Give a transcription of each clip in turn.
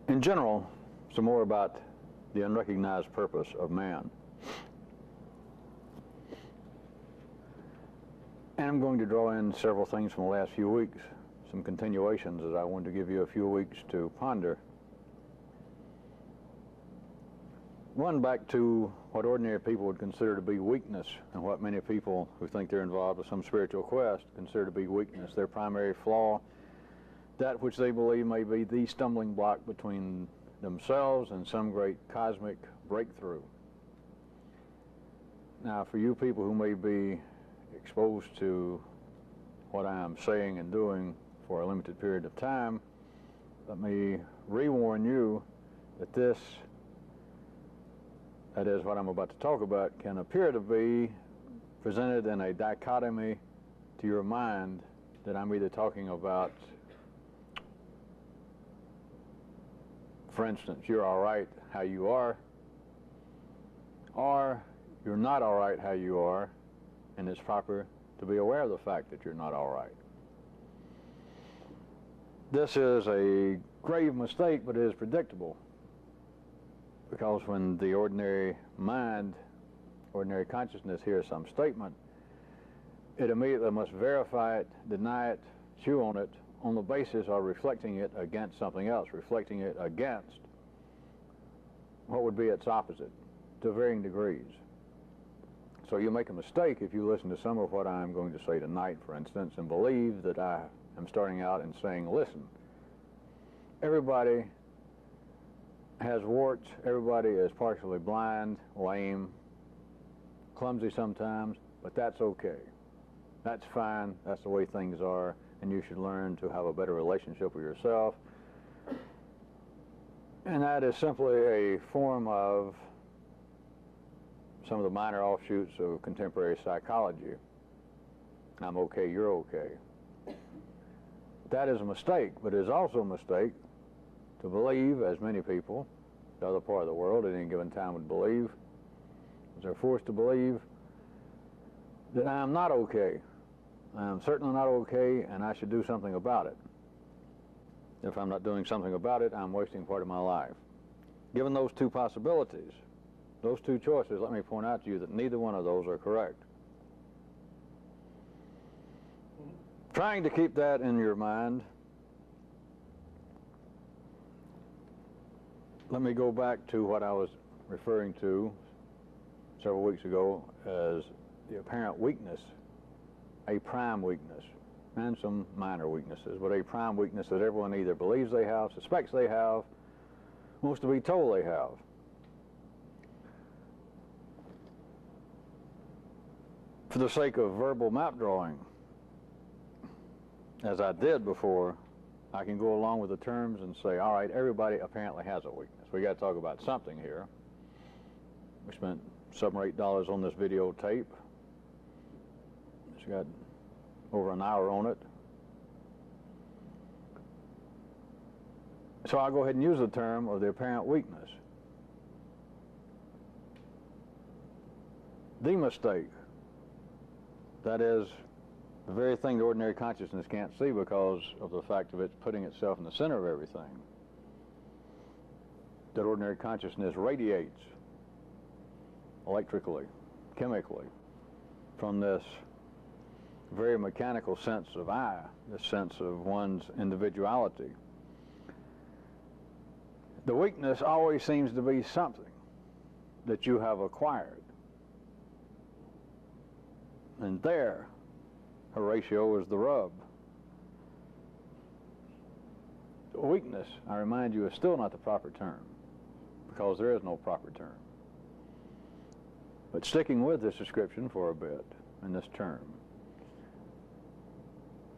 In general, some more about the unrecognized purpose of man. And I'm going to draw in several things from the last few weeks, some continuations that I wanted to give you a few weeks to ponder. One, back to what ordinary people would consider to be weakness, and what many people who think they're involved with some spiritual quest consider to be weakness, their primary flaw, that which they believe may be the stumbling block between themselves and some great cosmic breakthrough. Now, for you people who may be exposed to what I am saying and doing for a limited period of time, let me re-warn you that this, that is what I'm about to talk about, can appear to be presented in a dichotomy to your mind that I'm either talking about, for instance, you're all right how you are, or you're not all right how you are, and it's proper to be aware of the fact that you're not all right. This is a grave mistake, but it is predictable, because when the ordinary mind, ordinary consciousness hears some statement, it immediately must verify it, deny it, chew on it, on the basis of reflecting it against something else, reflecting it against what would be its opposite to varying degrees. So you make a mistake if you listen to some of what I'm going to say tonight, for instance, and believe that I am starting out and saying, listen, everybody has warts, everybody is partially blind, lame, clumsy sometimes, but that's okay. That's fine, that's the way things are, and you should learn to have a better relationship with yourself. And that is simply a form of some of the minor offshoots of contemporary psychology. I'm okay, you're okay. That is a mistake, but it is also a mistake to believe, as many people, the other part of the world at any given time would believe, as they're forced to believe, that I am not okay. I am certainly not okay, and I should do something about it. If I'm not doing something about it, I'm wasting part of my life. Given those two possibilities, those two choices, let me point out to you that neither one of those are correct. Trying to keep that in your mind, let me go back to what I was referring to several weeks ago as the apparent weakness, a prime weakness, and some minor weaknesses, but a prime weakness that everyone either believes they have, suspects they have, wants to be told they have. For the sake of verbal map drawing, as I did before, I can go along with the terms and say, all right, everybody apparently has a weakness. We got to talk about something here. We spent $7 or $8 on this videotape. It's got over an hour on it. So I'll go ahead and use the term of the apparent weakness. The mistake, that is the very thing the ordinary consciousness can't see because of the fact of it putting itself in the center of everything. That ordinary consciousness radiates electrically, chemically, from this very mechanical sense of I, this sense of one's individuality. The weakness always seems to be something that you have acquired. And there, Horatio, is the rub. Weakness, I remind you, is still not the proper term, because there is no proper term. But sticking with this description for a bit, and this term,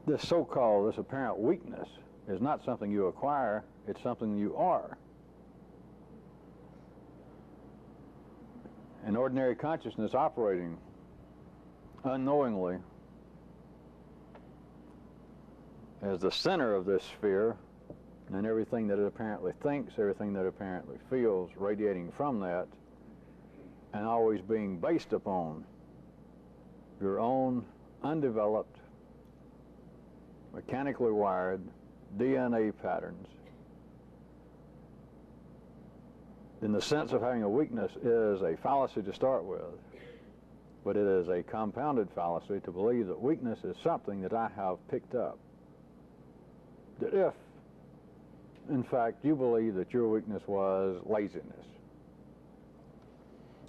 this so-called, this apparent weakness is not something you acquire, it's something you are. An ordinary consciousness operating unknowingly as the center of this sphere, and everything that it apparently thinks, everything that it apparently feels, radiating from that, and always being based upon your own undeveloped, mechanically wired DNA patterns then the sense of having a weakness is a fallacy to start with. But it is a compounded fallacy to believe that weakness is something that I have picked up. That if, in fact, you believe that your weakness was laziness.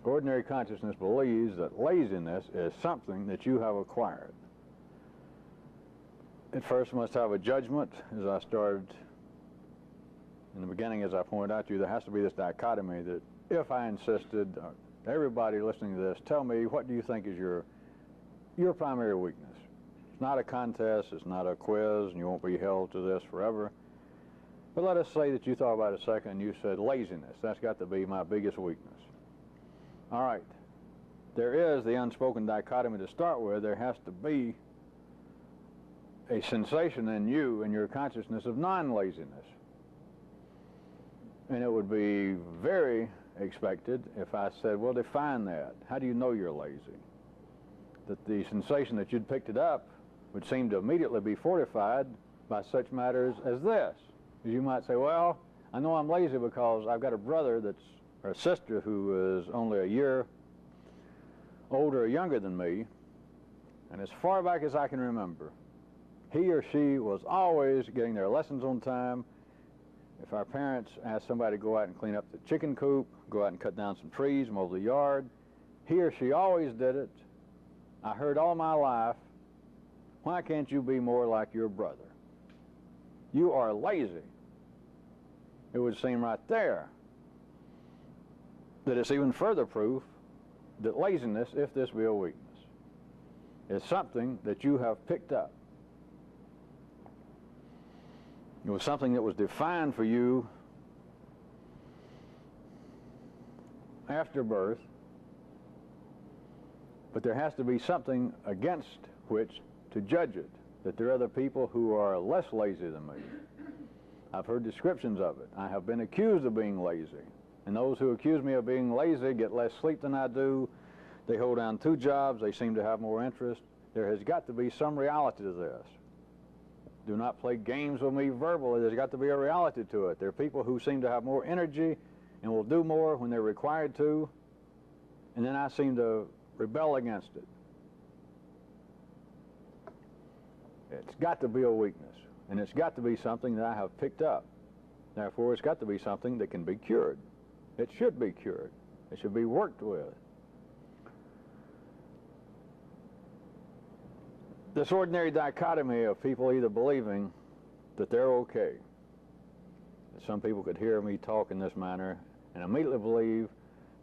Ordinary consciousness believes that laziness is something that you have acquired. It first must have a judgment, as I started in the beginning, as I pointed out to you. There has to be this dichotomy that if I insisted, everybody listening to this, tell me, what do you think is your primary weakness? It's not a contest, it's not a quiz, and you won't be held to this forever. But let us say that you thought about it a second and you said laziness. That's got to be my biggest weakness. All right. There is the unspoken dichotomy to start with. There has to be a sensation in you and your consciousness of non-laziness. And it would be very expected if I said, well, define that. How do you know you're lazy? That the sensation that you'd picked it up would seem to immediately be fortified by such matters as this. As you might say, well, I know I'm lazy because I've got a brother or a sister who is only a year older or younger than me, and as far back as I can remember, he or she was always getting their lessons on time. If our parents asked somebody to go out and clean up the chicken coop, go out and cut down some trees, mow the yard, he or she always did it. I heard all my life, why can't you be more like your brother? You are lazy. It would seem right there that it's even further proof that laziness, if this be a weakness, is something that you have picked up. It was something that was defined for you after birth, but there has to be something against which to judge it, that there are other people who are less lazy than me. I've heard descriptions of it. I have been accused of being lazy. And those who accuse me of being lazy get less sleep than I do. They hold down 2 jobs. They seem to have more interest. There has got to be some reality to this. Do not play games with me verbally. There's got to be a reality to it. There are people who seem to have more energy and will do more when they're required to, and then I seem to rebel against it. It's got to be a weakness, and it's got to be something that I have picked up. Therefore, it's got to be something that can be cured. It should be cured. It should be worked with. This ordinary dichotomy of people either believing that they're okay, that some people could hear me talk in this manner and immediately believe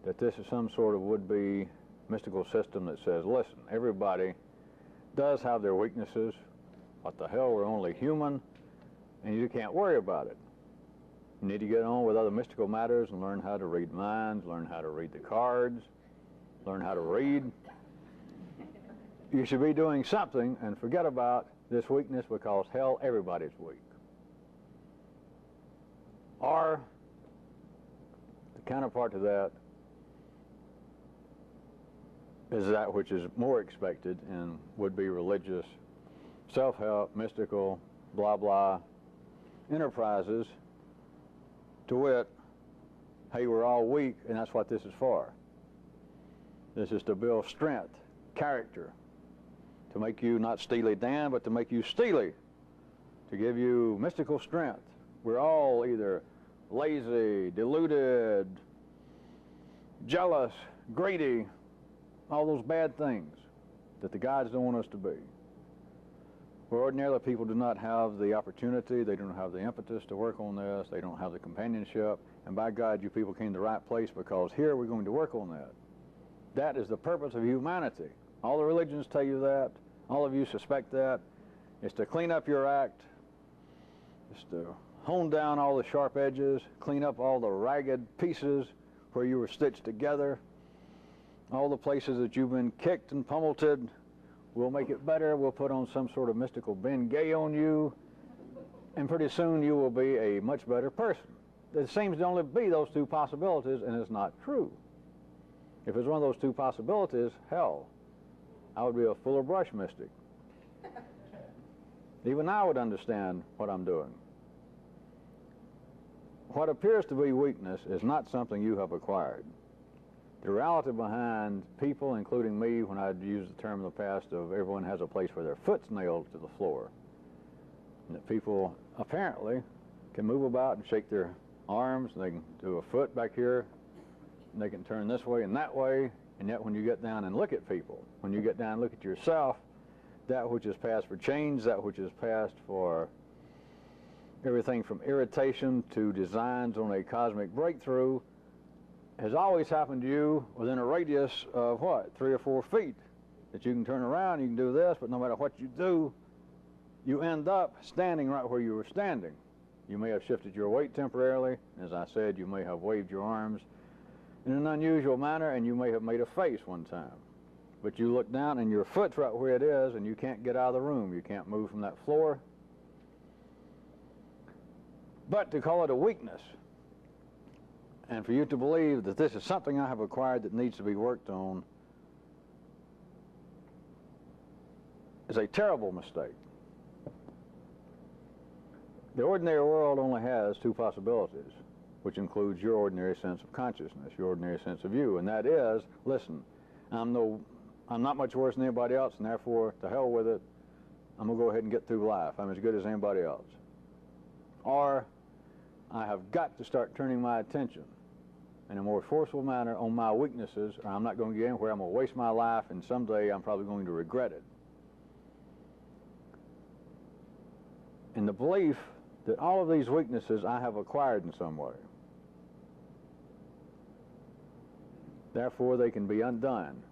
that this is some sort of would-be mystical system that says, listen, everybody does have their weaknesses. What the hell, we're only human, and you can't worry about it. You need to get on with other mystical matters and learn how to read minds, learn how to read the cards, learn how to read. You should be doing something and forget about this weakness because, hell, everybody's weak. Or, the counterpart to that is that which is more expected in would-be religious, self-help, mystical, blah, blah enterprises, to wit, hey, we're all weak, and that's what this is for. This is to build strength, character, to make you not Steely Dan, but to make you steely, to give you mystical strength. We're all either lazy, deluded, jealous, greedy, all those bad things that the gods don't want us to be. Where ordinarily people do not have the opportunity, they don't have the impetus to work on this, they don't have the companionship, and by God, you people came to the right place because here we're going to work on that. That is the purpose of humanity. All the religions tell you that, all of you suspect that. It's to clean up your act, it's to hone down all the sharp edges, clean up all the ragged pieces where you were stitched together, all the places that you've been kicked and pummeled. We'll make it better. We'll put on some sort of mystical Bengay on you, and pretty soon you will be a much better person. There seems to only be those 2 possibilities, and it's not true. If it's one of those 2 possibilities, hell, I would be a fuller brush mystic. Even I would understand what I'm doing. what appears to be weakness is not something you have acquired. The reality behind people, including me, when I'd used the term in the past of everyone has a place where their foot's nailed to the floor, and that people apparently can move about and shake their arms, and they can do a foot back here, and they can turn this way and that way, and yet when you get down and look at people, when you get down and look at yourself, that which is past for change, that which is past for everything from irritation to designs on a cosmic breakthrough, has always happened to you within a radius of what, 3 or 4 feet, that you can turn around, you can do this, but no matter what you do, you end up standing right where you were standing. You may have shifted your weight temporarily. As I said, you may have waved your arms in an unusual manner, and you may have made a face one time. But you look down and your foot's right where it is, and you can't get out of the room. You can't move from that floor. But to call it a weakness, and for you to believe that this is something I have acquired that needs to be worked on, is a terrible mistake. The ordinary world only has 2 possibilities, which includes your ordinary sense of consciousness, your ordinary sense of you, and that is, listen, I'm not much worse than anybody else, and therefore, to hell with it, I'm going to go ahead and get through life. I'm as good as anybody else. Or, I have got to start turning my attention in a more forceful manner on my weaknesses, or I'm not going to get anywhere. I'm going to waste my life, and someday I'm probably going to regret it. In the belief that all of these weaknesses I have acquired in some way. Therefore, they can be undone.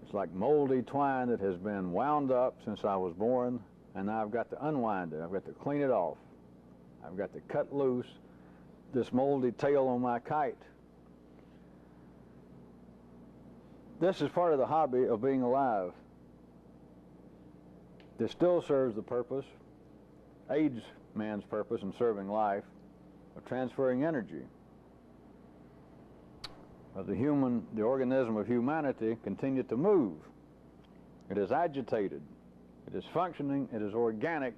It's like moldy twine that has been wound up since I was born, and now I've got to unwind it. I've got to clean it off. I've got to cut loose this moldy tail on my kite. This is part of the hobby of being alive. This still serves the purpose, aids man's purpose in serving life, of transferring energy. Of the organism of humanity continue to move. It is agitated. It is functioning. It is organic.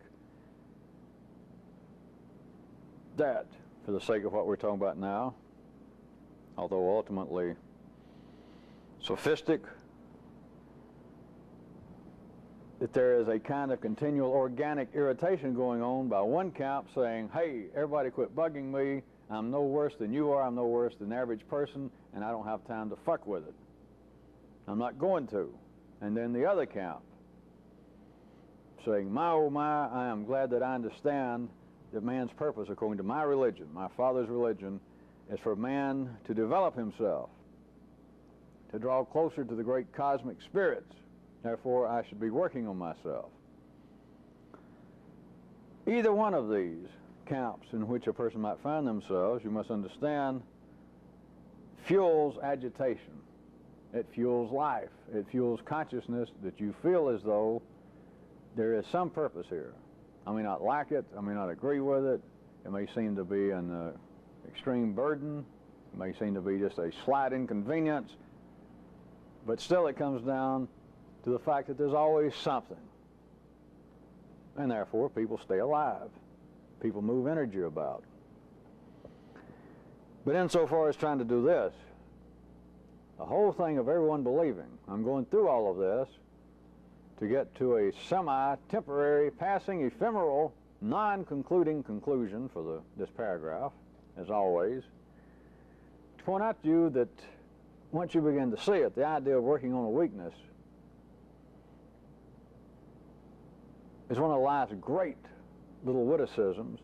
That, for the sake of what we're talking about now, although ultimately sophistic, that there is a kind of continual organic irritation going on by one camp saying, hey, everybody quit bugging me, I'm no worse than you are, I'm no worse than the average person, and I don't have time to fuck with it. I'm not going to. And then the other camp saying, my oh my, I am glad that I understand that man's purpose, according to my religion, my father's religion, is for man to develop himself, to draw closer to the great cosmic spirits. Therefore, I should be working on myself. Either one of these camps in which a person might find themselves, you must understand, fuels agitation. It fuels life. It fuels consciousness that you feel as though there is some purpose here. I may not like it. I may not agree with it. It may seem to be an extreme burden. It may seem to be just a slight inconvenience. But still it comes down to the fact that there's always something. And therefore, people stay alive. People move energy about. But insofar as trying to do this, the whole thing of everyone believing, I'm going through all of this to get to a semi-temporary, passing, ephemeral, non-concluding conclusion for this paragraph, as always, to point out to you that once you begin to see it, the idea of working on a weakness is one of life's great little witticisms.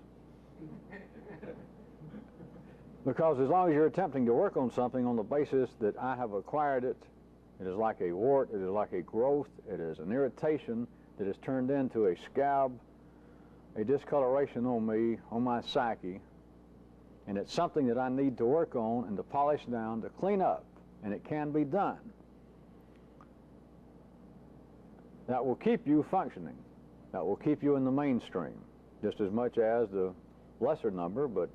Because as long as you're attempting to work on something on the basis that I have acquired it, it is like a wart, it is like a growth, it is an irritation that is turned into a scab, a discoloration on me, on my psyche, and it's something that I need to work on and to polish down, to clean up, and it can be done. That will keep you functioning. That will keep you in the mainstream, just as much as the lesser number, but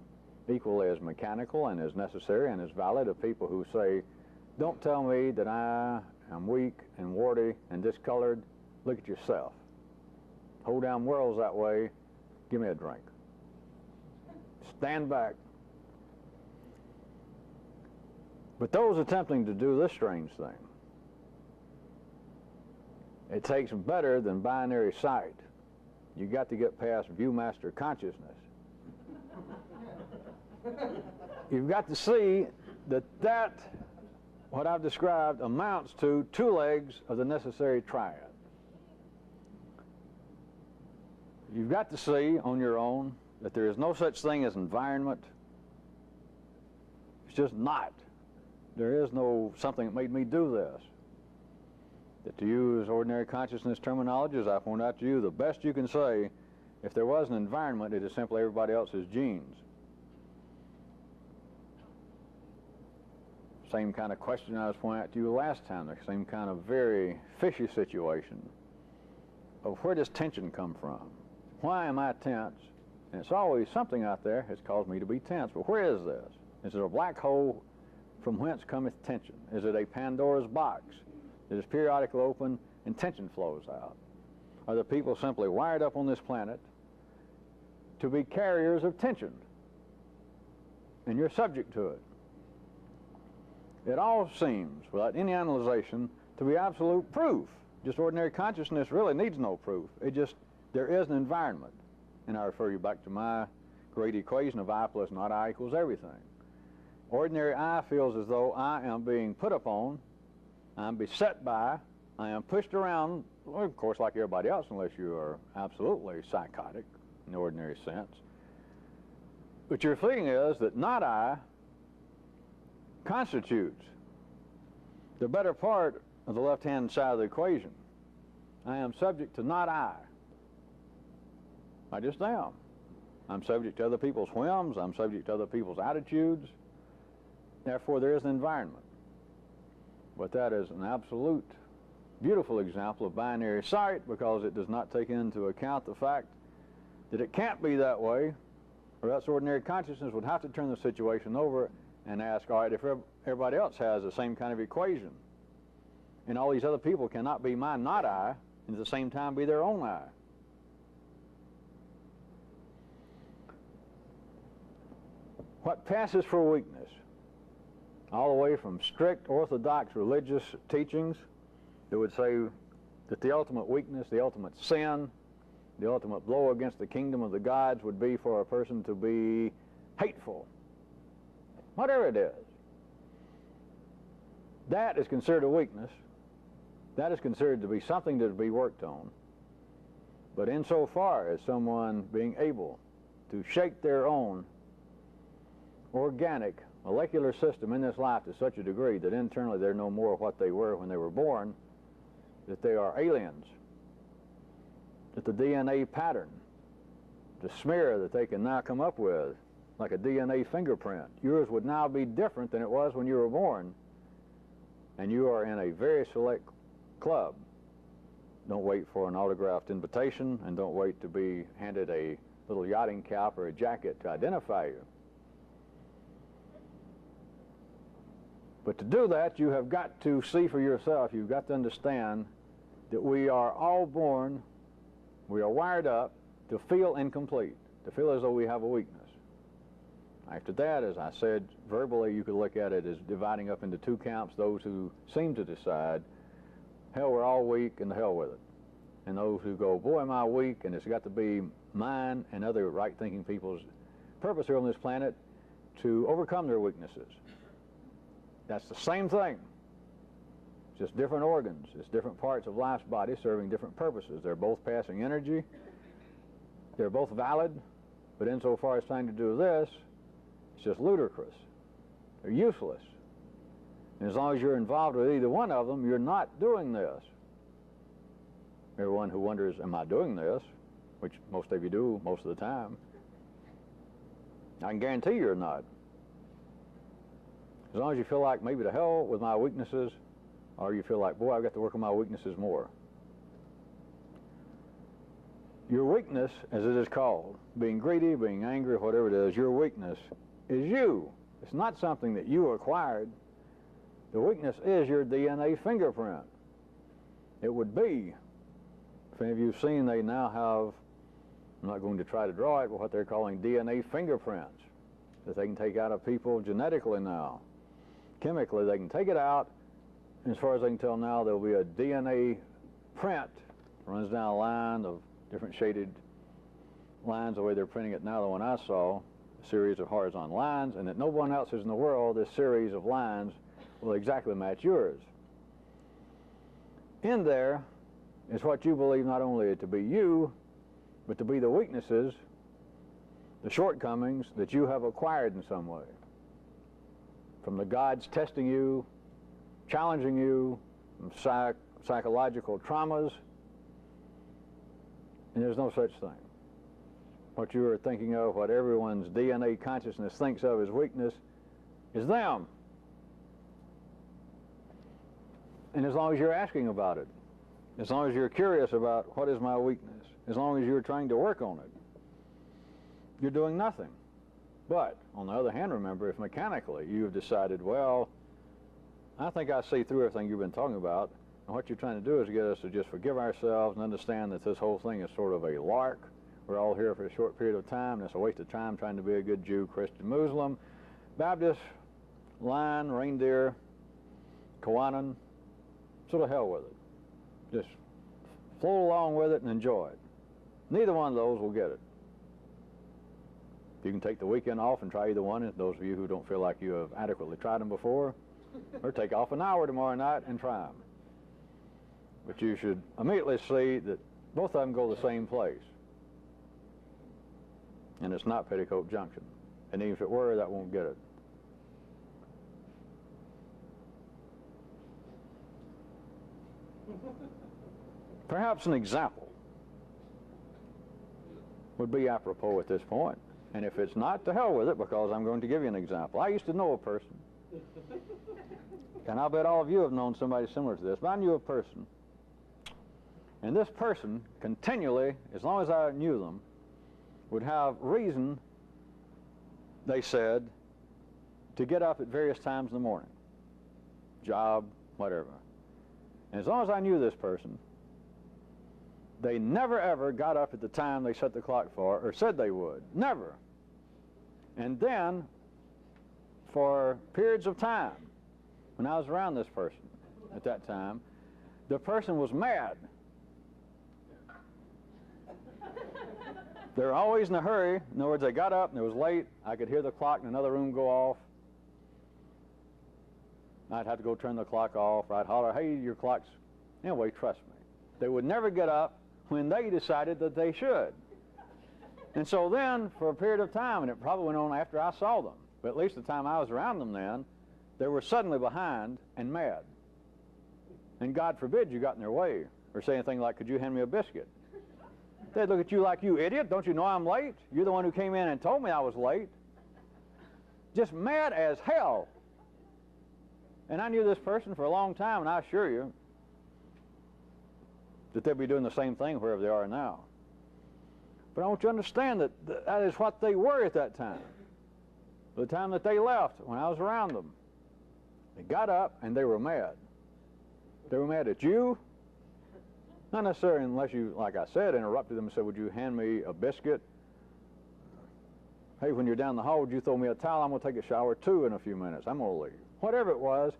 equally as mechanical and as necessary and as valid, of people who say, don't tell me that I am weak and warty and discolored. Look at yourself. Whole damn world's that way. Give me a drink. stand back. But those attempting to do this strange thing, it takes better than binary sight. You got to get past viewmaster consciousness. You've got to see that what I've described amounts to two legs of the necessary triad. You've got to see on your own that there is no such thing as environment. It's just not. There is no something that made me do this. That to use ordinary consciousness terminology, as I point out to you, the best you can say, if there was an environment, it is simply everybody else's genes. Same kind of question I was pointing out to you last time, the same kind of very fishy situation of where does tension come from? Why am I tense? And it's always something out there that's caused me to be tense. But where is this? Is it a black hole from whence cometh tension? Is it a Pandora's box that is periodically open and tension flows out? Are the people simply wired up on this planet to be carriers of tension? And you're subject to it. It all seems, without any analyzation, to be absolute proof. Just ordinary consciousness really needs no proof. There is an environment. And I refer you back to my great equation of I plus not I equals everything. Ordinary I feels as though I am being put upon, I'm beset by, I am pushed around, well, of course like everybody else, unless you are absolutely psychotic in the ordinary sense. But your feeling is that not I constitutes the better part of the left-hand side of the equation. I am subject to not I. I just am. I'm subject to other people's whims. I'm subject to other people's attitudes. Therefore, there is an environment. But that is an absolute beautiful example of binary sight, because it does not take into account the fact that it can't be that way, or else ordinary consciousness would have to turn the situation over and ask, all right, if everybody else has the same kind of equation, and all these other people cannot be my not I, and at the same time be their own I. What passes for weakness, all the way from strict orthodox religious teachings that would say that the ultimate weakness, the ultimate sin, the ultimate blow against the kingdom of the gods would be for a person to be hateful. Whatever it is. That is considered a weakness. That is considered to be something to be worked on. But insofar as someone being able to shake their own organic molecular system in this life to such a degree that internally they're no more what they were when they were born, that they are aliens, that the DNA pattern, the smear that they can now come up with, like a DNA fingerprint, yours would now be different than it was when you were born, and you are in a very select club. Don't wait for an autographed invitation, and don't wait to be handed a little yachting cap or a jacket to identify you. But to do that, you have got to see for yourself, you've got to understand that we are all born, we are wired up to feel incomplete, to feel as though we have a weakness. After that, as I said, verbally you could look at it as dividing up into two camps, those who seem to decide, hell, we're all weak and the hell with it. And those who go, boy, am I weak, and it's got to be mine and other right-thinking people's purpose here on this planet to overcome their weaknesses. That's the same thing. It's just different organs. It's different parts of life's body serving different purposes. They're both passing energy. They're both valid. But insofar as trying to do this, it's just ludicrous. They're useless. And as long as you're involved with either one of them, you're not doing this. Everyone who wonders, am I doing this? Which most of you do most of the time. I can guarantee you're not. As long as you feel like maybe to hell with my weaknesses, or you feel like, boy, I've got to work on my weaknesses more. Your weakness, as it is called, being greedy, being angry, whatever it is, your weakness is you. It's not something that you acquired. The weakness is your DNA fingerprint. It would be, if any of you have seen, they now have, I'm not going to try to draw it, but what they're calling DNA fingerprints. that they can take out of people genetically now. Chemically, they can take it out, and as far as I can tell now, there'll be a DNA print, runs down a line of different shaded lines the way they're printing it now. The one I saw, a series of horizontal lines, and that no one else in the world, this series of lines will exactly match yours. In there is what you believe not only to be you, but to be the weaknesses, the shortcomings that you have acquired in some way. From the gods testing you, challenging you, from psychological traumas, and there's no such thing. What you are thinking of, what everyone's DNA consciousness thinks of as weakness, is them. And as long as you're asking about it, as long as you're curious about what is my weakness, as long as you're trying to work on it, you're doing nothing. But, on the other hand, remember, if mechanically you've decided, well, I think I see through everything you've been talking about, and what you're trying to do is get us to just forgive ourselves and understand that this whole thing is sort of a lark. We're all here for a short period of time, and it's a waste of time trying to be a good Jew, Christian, Muslim, Baptist, lion, reindeer, Koanan, sort of hell with it. Just float along with it and enjoy it. Neither one of those will get it. You can take the weekend off and try either one, and those of you who don't feel like you have adequately tried them before, or take off an hour tomorrow night and try them. But you should immediately see that both of them go the same place. And it's not Petticoat Junction. And even if it were, that won't get it. Perhaps an example would be apropos at this point. And if it's not, to hell with it, because I'm going to give you an example. I used to know a person, and I'll bet all of you have known somebody similar to this, but I knew a person. And this person continually, as long as I knew them, would have reason, they said, to get up at various times in the morning. Job, whatever. And as long as I knew this person, they never ever got up at the time they set the clock for, or said they would. Never. And then, for periods of time, when I was around this person at that time, the person was mad. They were always in a hurry. In other words, they got up and it was late. I could hear the clock in another room go off. I'd have to go turn the clock off. I'd holler, hey, your clock's... Anyway, trust me. They would never get up when they decided that they should. And so then, for a period of time, and it probably went on after I saw them, but at least the time I was around them then, they were suddenly behind and mad. And God forbid you got in their way or say anything like, could you hand me a biscuit? They'd look at you like, you idiot, don't you know I'm late? You're the one who came in and told me I was late. Just mad as hell. And I knew this person for a long time, and I assure you that they'll be doing the same thing wherever they are now. But I want you to understand that that is what they were at that time. The time that they left, when I was around them, they got up and they were mad. They were mad at you. Not necessarily unless you, like I said, interrupted them and said, would you hand me a biscuit? Hey, when you're down the hall, would you throw me a towel? I'm going to take a shower too in a few minutes. I'm going to leave. Whatever it was,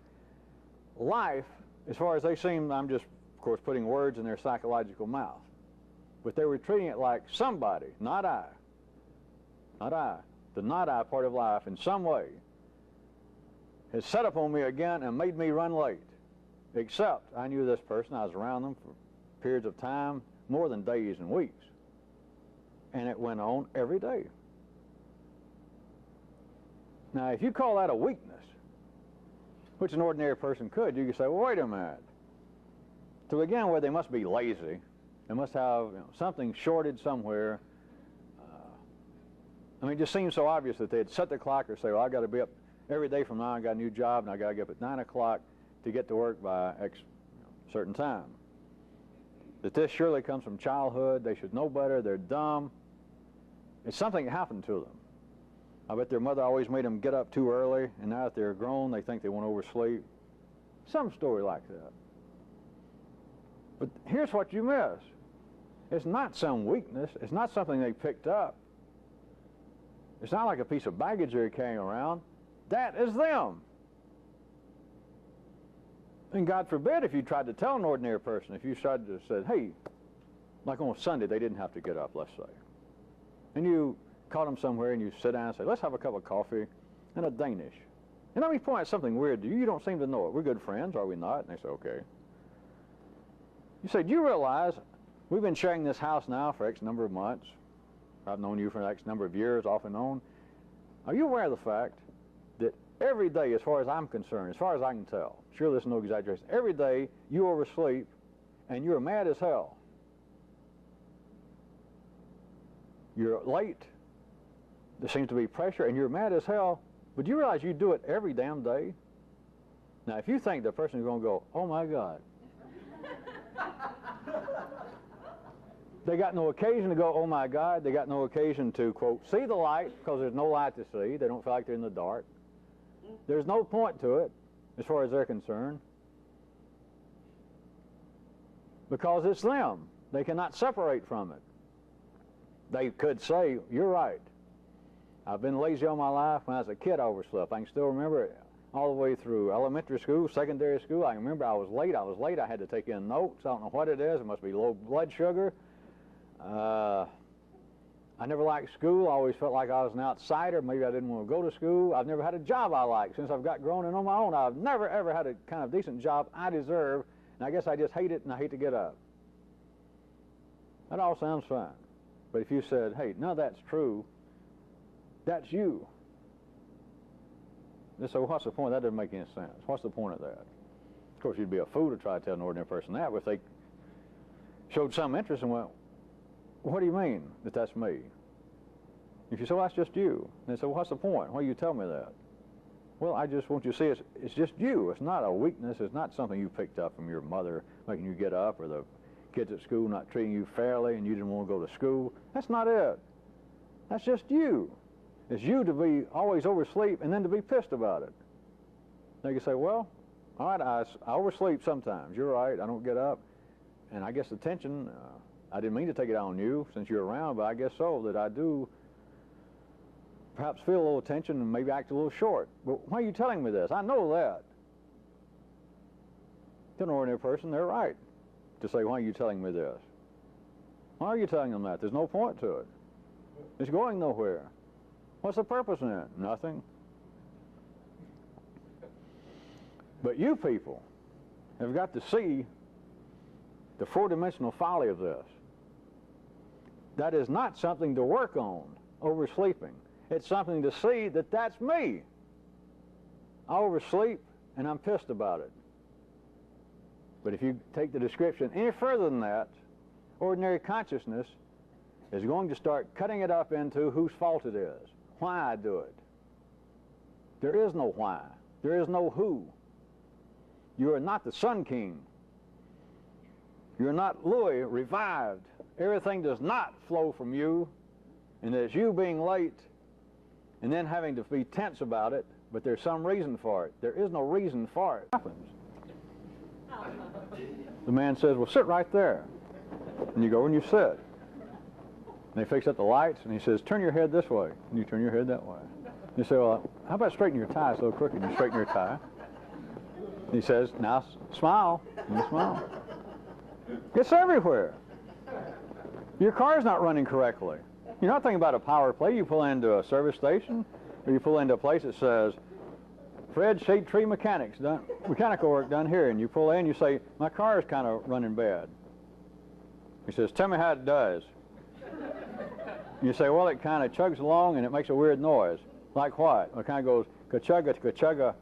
life, as far as they seemed, I'm just, of course, putting words in their psychological mouth. But they were treating it like somebody, not I. Not I. The not I part of life in some way has set up on me again and made me run late. Except I knew this person, I was around them for periods of time, more than days and weeks. And it went on every day. Now, if you call that a weakness, which an ordinary person could, you could say, well, wait a minute. To begin with, they must be lazy. They must have something shorted somewhere. I mean, it just seems so obvious that they'd set the clock or say, well, I've got to be up every day from now. I got a new job, and I got to get up at 9 o'clock to get to work by X certain time. That this surely comes from childhood. They should know better. They're dumb. It's something that happened to them. I bet their mother always made them get up too early, and now that they're grown, they think they won't oversleep. Some story like that. But here's what you miss. It's not some weakness. It's not something they picked up. It's not like a piece of baggage they're carrying around. That is them. And God forbid if you tried to tell an ordinary person, if you started to say, hey, like on a Sunday, they didn't have to get up, let's say. And you caught them somewhere and you sit down and say, let's have a cup of coffee and a Danish. And let me point out something weird to you. You don't seem to know it. We're good friends, are we not? And they say, okay. You say, do you realize we've been sharing this house now for X number of months? I've known you for X number of years, off and on. Are you aware of the fact that every day, as far as I'm concerned, as far as I can tell, sure there's no exaggeration, every day you oversleep and you're mad as hell. You're late. There seems to be pressure and you're mad as hell. But do you realize you do it every damn day? Now, if you think the person is going to go, oh my God, they got no occasion to go, oh my God. They got no occasion to, quote, see the light, because there's no light to see. They don't feel like they're in the dark. There's no point to it, as far as they're concerned. Because it's them. They cannot separate from it. They could say, you're right. I've been lazy all my life. When I was a kid, I overslept. I can still remember it all the way through elementary school, secondary school. I can remember I was late. I had to take in notes. I don't know what it is. It must be low blood sugar. I never liked school. I always felt like I was an outsider. Maybe I didn't want to go to school. I've never had a job I like. Since I've got grown and on my own, I've never, ever had a kind of decent job I deserve. And I guess I just hate it, and I hate to get up. That all sounds fine. But if you said, hey, none of that's true, that's you. So what's the point? That doesn't make any sense. What's the point of that? Of course, you'd be a fool to try to tell an ordinary person that, but if they showed some interest and went, well, what do you mean that that's me? If you say, well, that's just you. And they say, well, what's the point? Why do you tell me that? Well, I just want you to see it's just you. It's not a weakness. It's not something you picked up from your mother making you get up, or the kids at school not treating you fairly and you didn't want to go to school. That's not it. That's just you. It's you to be always oversleep and then to be pissed about it. They can say, well, all right, I oversleep sometimes. You're right. I don't get up. And I guess the tension, I didn't mean to take it out on you since you're around, but I guess so, that I do perhaps feel a little tension and maybe act a little short. But why are you telling me this? I know that. To an ordinary person, they're right to say, why are you telling me this? Why are you telling them that? There's no point to it. It's going nowhere. What's the purpose in it? Nothing. But you people have got to see the four-dimensional folly of this. That is not something to work on, oversleeping. It's something to see that that's me. I oversleep and I'm pissed about it. But if you take the description any further than that, ordinary consciousness is going to start cutting it up into whose fault it is, why I do it. There is no why. There is no who. You are not the Sun King. You're not Louis revived. Everything does not flow from you, and it's you being late and then having to be tense about it, but there's some reason for it. There is no reason for it. It happens. The man says, well, sit right there. And you go and you sit. And they fix up the lights, and he says, turn your head this way. And you turn your head that way. You say, well, how about straightening your tie so crooked? You straighten your tie. And he says, now smile. And you smile. It's everywhere. Your car's not running correctly. You're not thinking about a power play. You pull into a service station, or you pull into a place that says, Fred Shade Tree Mechanics, mechanical work done here. And you pull in, you say, my car is kind of running bad. He says, tell me how it does. You say, well, it kind of chugs along and it makes a weird noise. Like what? It kind of goes, ka-chugga, ka-chugga.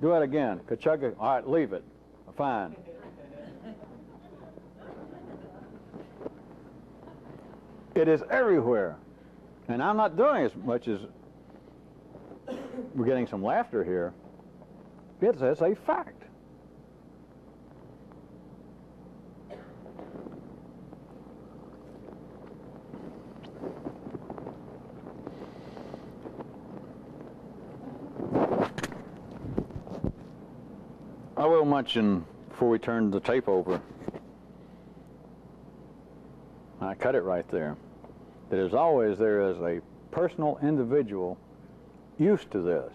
Do it again. Ka-chugga. All right, leave it. Fine. It is everywhere. And I'm not doing as much as we're getting some laughter here. It's a fact. I will mention, before we turn the tape over, I cut it right there, that as always there is a personal individual used to this.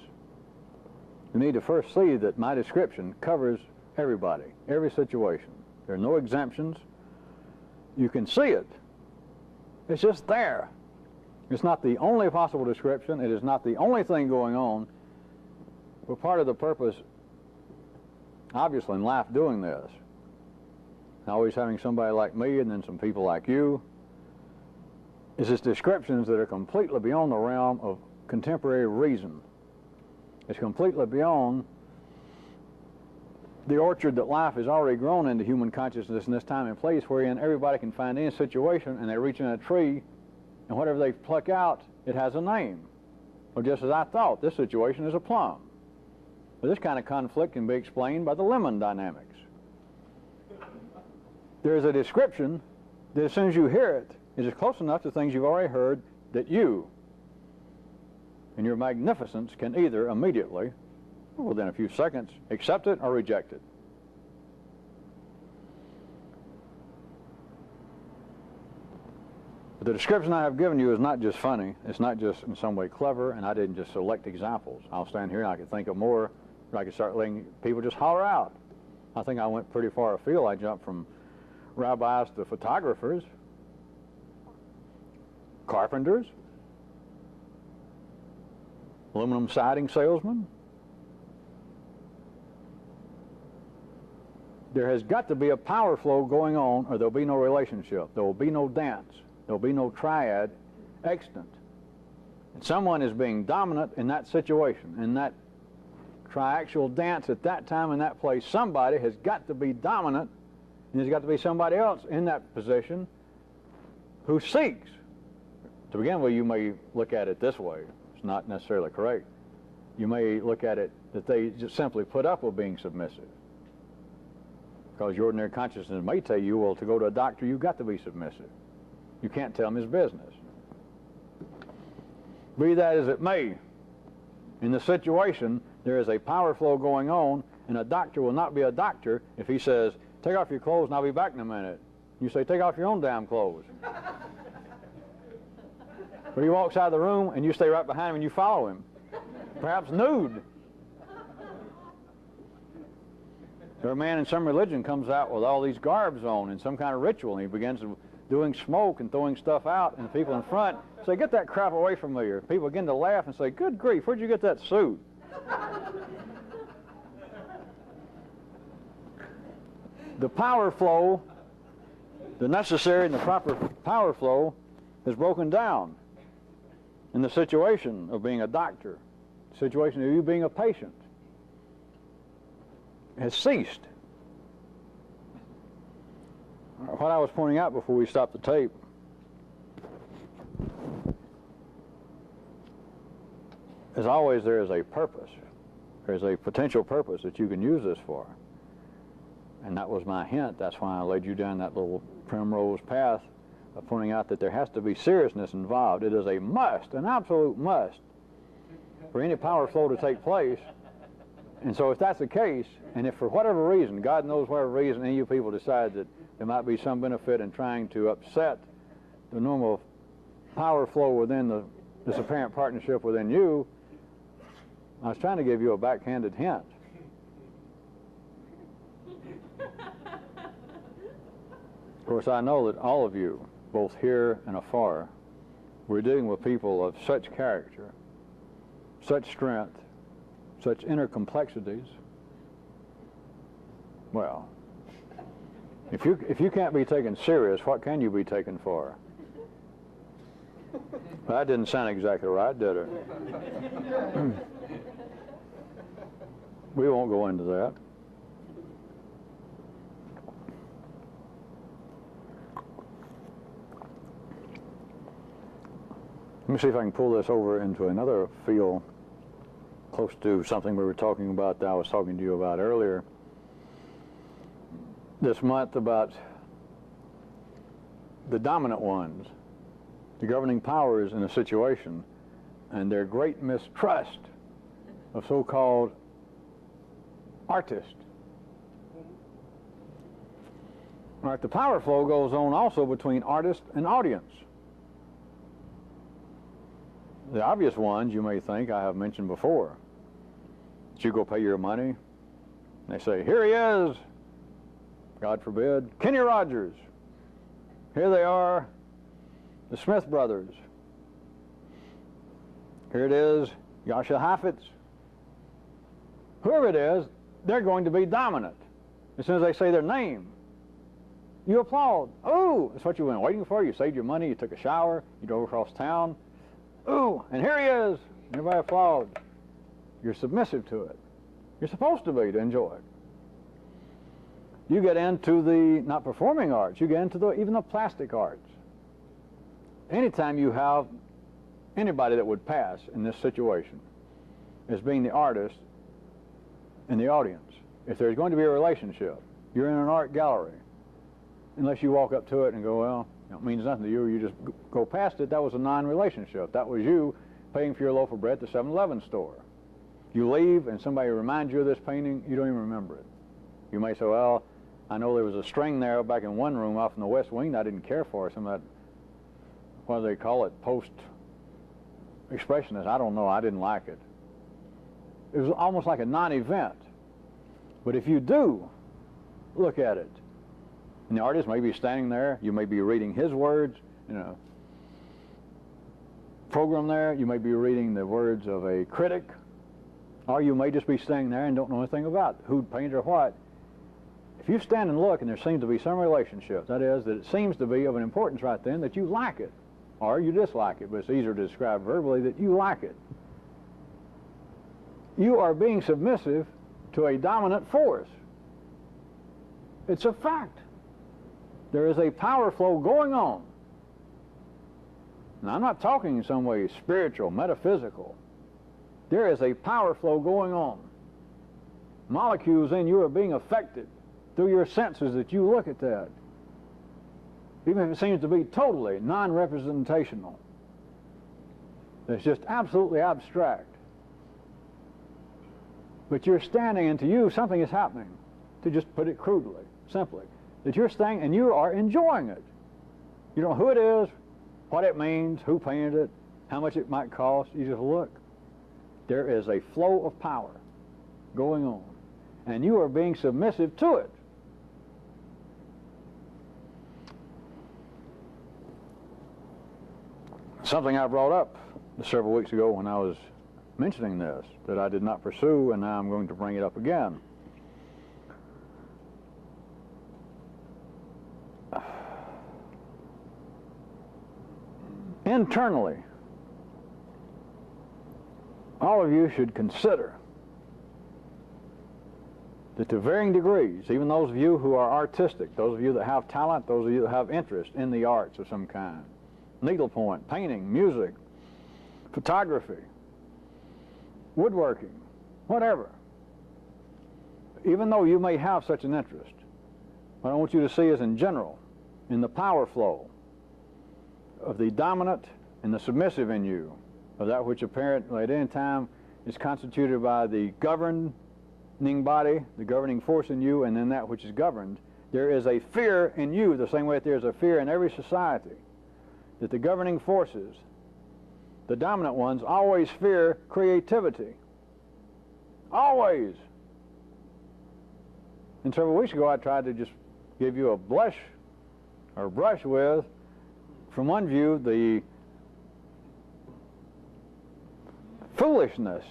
You need to first see that my description covers everybody, every situation. There are no exemptions. You can see it. It's just there. It's not the only possible description. It is not the only thing going on. But part of the purpose, obviously, in life doing this, always having somebody like me and then some people like you, is its descriptions that are completely beyond the realm of contemporary reason. It's completely beyond the orchard that life has already grown into human consciousness in this time and place, wherein everybody can find any situation and they reach in a tree and whatever they pluck out, it has a name. Well, just as I thought, this situation is a plum. But this kind of conflict can be explained by the lemon dynamics. There is a description that as soon as you hear it, it is close enough to things you've already heard that you, in your magnificence, can either immediately, or within a few seconds, accept it or reject it. But the description I have given you is not just funny. It's not just in some way clever, and I didn't just select examples. I'll stand here and I can think of more, or I could start letting people just holler out. I think I went pretty far afield. I jumped from rabbis to photographers, carpenters, aluminum siding salesmen. There has got to be a power flow going on, or there'll be no relationship. There will be no dance. There'll be no triad extant. And someone is being dominant in that situation, in that triaxial dance at that time in that place. Somebody has got to be dominant, and there's got to be somebody else in that position who seeks. To begin with, you may look at it this way. It's not necessarily correct. You may look at it that they just simply put up with being submissive. Because your ordinary consciousness may tell you, well, to go to a doctor, you've got to be submissive. You can't tell him his business. Be that as it may, in the situation, there is a power flow going on, and a doctor will not be a doctor if he says, take off your clothes and I'll be back in a minute. You say, take off your own damn clothes. But he walks out of the room and you stay right behind him and you follow him, perhaps nude. Or a man in some religion comes out with all these garbs on in some kind of ritual, and he begins doing smoke and throwing stuff out, and the people in front say, get that crap away from me. Or people begin to laugh and say, good grief, where'd you get that suit? The power flow, the necessary and the proper power flow, is broken down in the situation of being a doctor, the situation of you being a patient, has ceased. What I was pointing out before we stopped the tape, as always, there is a purpose. There is a potential purpose that you can use this for. And that was my hint. That's why I led you down that little primrose path of pointing out that there has to be seriousness involved. It is a must, an absolute must, for any power flow to take place. And so if that's the case, and if for whatever reason, God knows whatever reason, any of you people decide that there might be some benefit in trying to upset the normal power flow within this apparent partnership within you, I was trying to give you a backhanded hint. Of course, I know that all of you, both here and afar, we're dealing with people of such character, such strength, such inner complexities. Well, if you can't be taken serious, what can you be taken for? Well, that didn't sound exactly right, did it? We won't go into that. Let me see if I can pull this over into another field close to something we were talking about that I was talking to you about earlier this month, about the dominant ones, the governing powers in a situation, and their great mistrust of so-called artists. All right, the power flow goes on also between artist and audience. The obvious ones you may think I have mentioned before. That you go pay your money, and they say, here he is, God forbid, Kenny Rogers. Here they are, the Smith brothers. Here it is, Yasha Hafetz. Whoever it is, they're going to be dominant. As soon as they say their name, you applaud. Ooh, that's what you've been waiting for. You saved your money, you took a shower, you drove across town. Ooh, and here he is. Everybody applauds. You're submissive to it. You're supposed to be, to enjoy it. You get into the, not performing arts, you get into even the plastic arts. Anytime you have anybody that would pass in this situation as being the artist and the audience, if there's going to be a relationship, you're in an art gallery, unless you walk up to it and go, well, it means nothing to you, you just go past it. That was a non-relationship. That was you paying for your loaf of bread at the 7-Eleven store. You leave and somebody reminds you of this painting, you don't even remember it. You may say, well, I know there was a string there back in one room off in the west wing that I didn't care for. Some of that, what do they call it, post-expressionist, I don't know, I didn't like it. It was almost like a non-event. But if you do look at it, and the artist may be standing there, you may be reading his words, program there, you may be reading the words of a critic, or you may just be standing there and don't know anything about who painted or what. If you stand and look and there seems to be some relationship, that is, that it seems to be of an importance right then that you like it, or you dislike it, but it's easier to describe verbally that you like it. You are being submissive to a dominant force. It's a fact. There is a power flow going on. And I'm not talking in some way spiritual, metaphysical. There is a power flow going on. Molecules in you are being affected through your senses that you look at that. Even if it seems to be totally non-representational. It's just absolutely abstract. But you're standing, and to you something is happening, to just put it crudely, simply. That you're standing and you are enjoying it. You don't know who it is, what it means, who painted it, how much it might cost. You just look. There is a flow of power going on, and you are being submissive to it. Something I brought up several weeks ago when I was mentioning this, that I did not pursue, and now I'm going to bring it up again. Internally, all of you should consider that to varying degrees, even those of you who are artistic, those of you that have talent, those of you that have interest in the arts of some kind, needlepoint, painting, music, photography, woodworking, whatever, even though you may have such an interest, what I want you to see is in general, in the power flow of the dominant and the submissive in you, of that which apparently at any time is constituted by the governing body, the governing force in you, and then that which is governed. There is a fear in you, the same way that there's a fear in every society, that the governing forces, the dominant ones, always fear creativity. Always. And several weeks ago I tried to just give you a brush with, from one view, the foolishness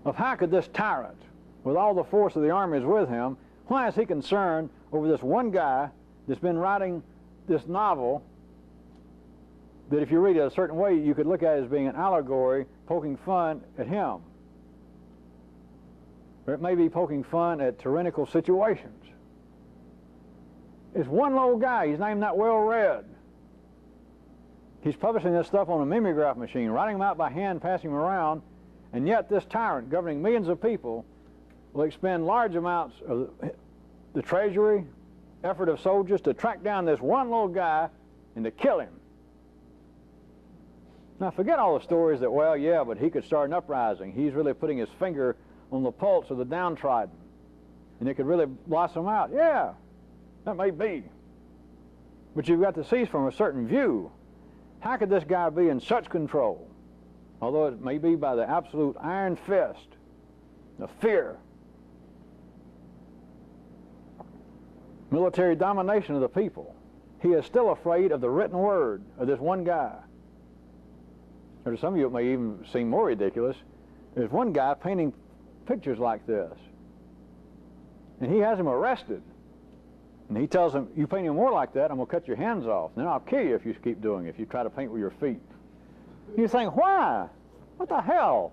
of how could this tyrant, with all the force of the armies with him, why is he concerned over this one guy that's been writing this novel that if you read it a certain way, you could look at it as being an allegory poking fun at him. Or it may be poking fun at tyrannical situations. It's one little guy, he's not even that well read. He's publishing this stuff on a mimeograph machine, writing them out by hand, passing them around, and yet this tyrant, governing millions of people, will expend large amounts of the treasury, effort of soldiers to track down this one little guy and to kill him. Now forget all the stories that, well, yeah, but he could start an uprising. He's really putting his finger on the pulse of the downtrodden, and it could really blossom out. Yeah, that may be. But you've got to see from a certain view, how could this guy be in such control although it may be by the absolute iron fist of fear, military domination of the people, he is still afraid of the written word of this one guy. Or to some of you it may even seem more ridiculous. There's one guy painting pictures like this, and he has him arrested. And he tells him, you paint more like that, I'm going to cut your hands off. Then I'll kill you if you keep doing it, if you try to paint with your feet. You think, why? What the hell?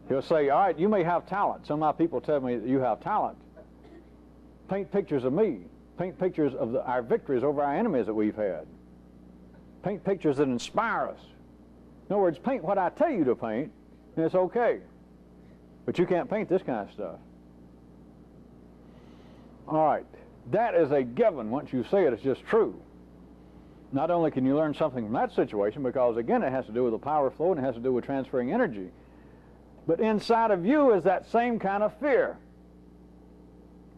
He'll say, all right, you may have talent. Some of my people tell me that you have talent. Paint pictures of me. Paint pictures of our victories over our enemies that we've had. Paint pictures that inspire us. In other words, paint what I tell you to paint, and it's okay. But you can't paint this kind of stuff. All right, that is a given. Once you say it, it's just true. Not only can you learn something from that situation, because again it has to do with the power flow and it has to do with transferring energy, but inside of you is that same kind of fear.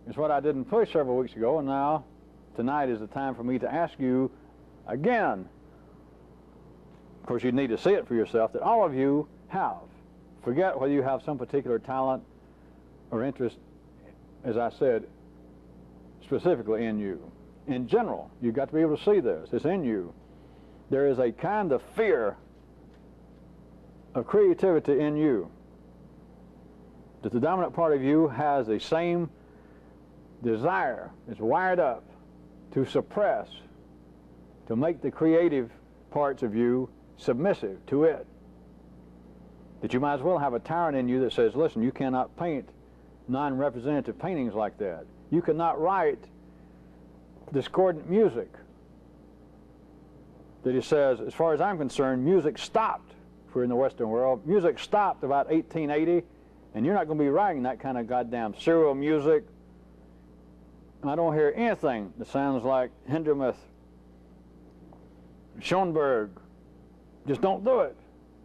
It's what I didn't push several weeks ago, and now tonight is the time for me to ask you again. Of course, you need to see it for yourself, that all of you have. Forget whether you have some particular talent or interest, as I said, specifically in you. In general, you've got to be able to see this. It's in you. There is a kind of fear of creativity in you, that the dominant part of you has the same desire. It's wired up to suppress, to make the creative parts of you submissive to it. That you might as well have a tyrant in you that says, listen, you cannot paint non-representative paintings like that. You cannot write discordant music. That he says, as far as I'm concerned, music stopped. If we're in the Western world, music stopped about 1880, and you're not going to be writing that kind of goddamn serial music. And I don't hear anything that sounds like Hindemith, Schoenberg. Just don't do it.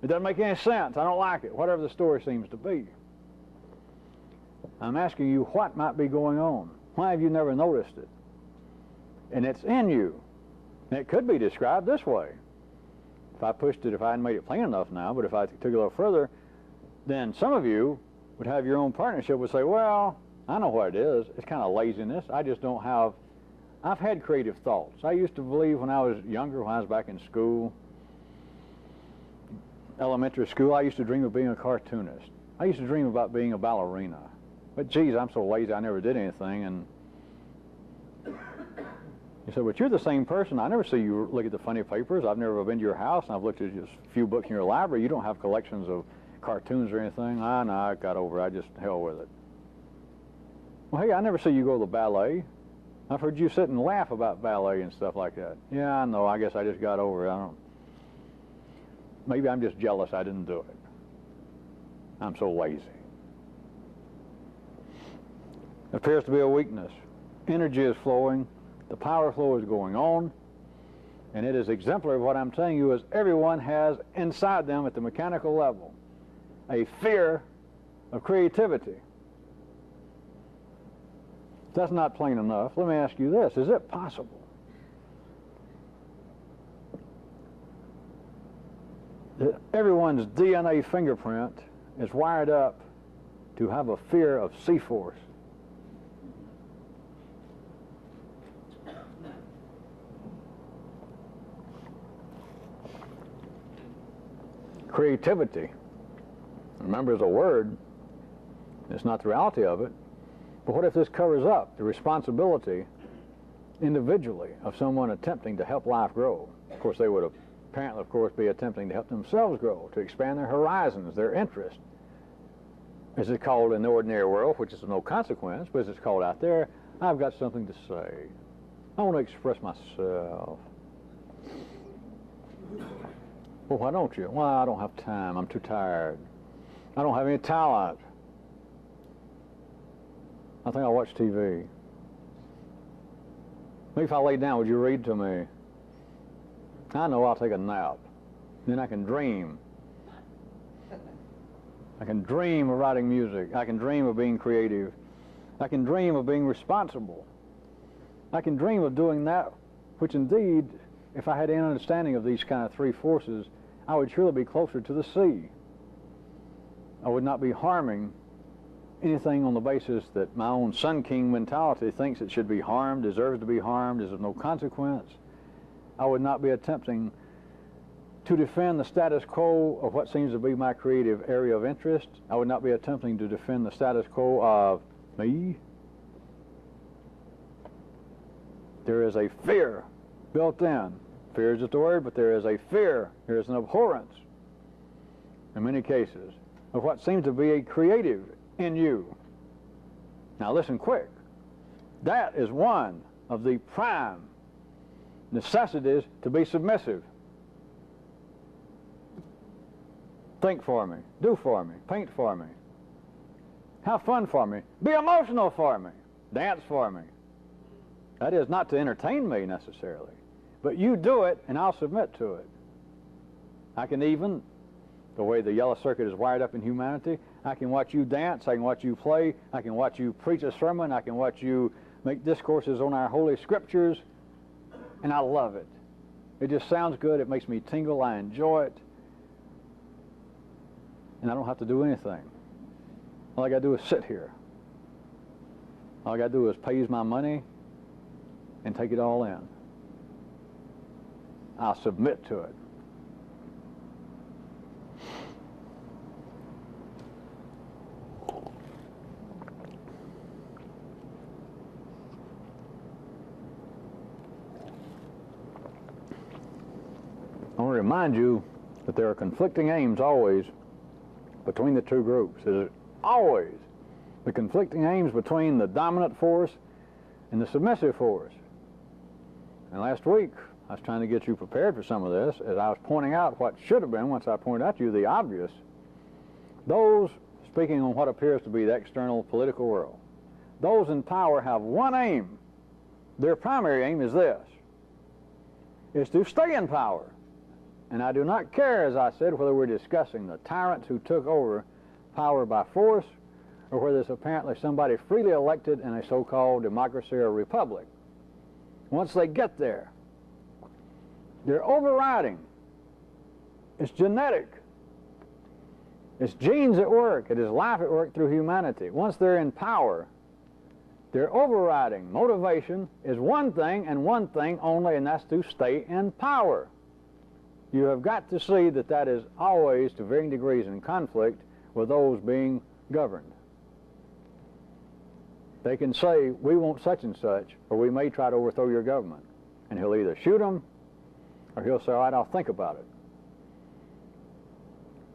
It doesn't make any sense. I don't like it, whatever the story seems to be. I'm asking you, what might be going on? Why have you never noticed it? And it's in you. And it could be described this way. If I pushed it, if I hadn't made it plain enough now, but if I took it a little further, then some of you would have your own partnership, would say, well, I know what it is. It's kind of laziness. I just don't have, I've had creative thoughts. I used to believe when I was younger, when I was back in school, elementary school, I used to dream of being a cartoonist. I used to dream about being a ballerina. But geez, I'm so lazy, I never did anything. And you said, but you're the same person. I never see you look at the funny papers. I've never been to your house, and I've looked at just a few books in your library. You don't have collections of cartoons or anything. No, I got over it. I just hell with it. Well, hey, I never see you go to the ballet. I've heard you sit and laugh about ballet and stuff like that. Yeah, I know. I guess I just got over it. I don't. Maybe I'm just jealous I didn't do it. I'm so lazy. It appears to be a weakness. Energy is flowing. The power flow is going on. And it is exemplary of what I'm telling you is everyone has inside them at the mechanical level a fear of creativity. That's not plain enough. Let me ask you this. Is it possible that everyone's DNA fingerprint is wired up to have a fear of C-force? Creativity, remember, is a word. It's not the reality of it. But what if this covers up the responsibility individually of someone attempting to help life grow? Of course, they would apparently, of course, be attempting to help themselves grow, to expand their horizons, their interest. As it's called in the ordinary world, which is of no consequence, but as it's called out there, I've got something to say. I want to express myself. Well, why don't you? Well, I don't have time. I'm too tired. I don't have any talent. I think I'll watch TV. Maybe if I lay down, would you read to me? I know, I'll take a nap. Then I can dream. I can dream of writing music. I can dream of being creative. I can dream of being responsible. I can dream of doing that which indeed, if I had any understanding of these kind of three forces, I would surely be closer to the sea. I would not be harming anything on the basis that my own Sun King mentality thinks it should be harmed, deserves to be harmed, is of no consequence. I would not be attempting to defend the status quo of what seems to be my creative area of interest. I would not be attempting to defend the status quo of me. There is a fear built in. Fear is just a word, but there is a fear. There is an abhorrence, in many cases, of what seems to be a creative in you. Now listen quick. That is one of the prime necessities to be submissive. Think for me, do for me, paint for me, have fun for me, be emotional for me, dance for me. That is not to entertain me necessarily, but you do it and I'll submit to it. I can even, the way the yellow circuit is wired up in humanity, I can watch you dance, I can watch you play, I can watch you preach a sermon, I can watch you make discourses on our holy scriptures, and I love it. It just sounds good, it makes me tingle, I enjoy it, and I don't have to do anything. All I got to do is sit here. All I got to do is pay my money and take it all in. I'll submit to it. I want to remind you that there are conflicting aims always between the two groups. There's always the conflicting aims between the dominant force and the submissive force. And last week, I was trying to get you prepared for some of this as I was pointing out what should have been, once I pointed out to you the obvious. Those speaking on what appears to be the external political world, those in power have one aim. Their primary aim is this, is to stay in power. And I do not care, as I said, whether we're discussing the tyrants who took over power by force or whether it's apparently somebody freely elected in a so-called democracy or republic. Once they get there, they're overriding. It's genetic. It's genes at work. It is life at work through humanity. Once they're in power, their overriding motivation is one thing and one thing only, and that's to stay in power. You have got to see that that is always, to varying degrees, in conflict with those being governed. They can say, we want such and such, or we may try to overthrow your government. And he'll either shoot them, or he'll say, all right, I'll think about it.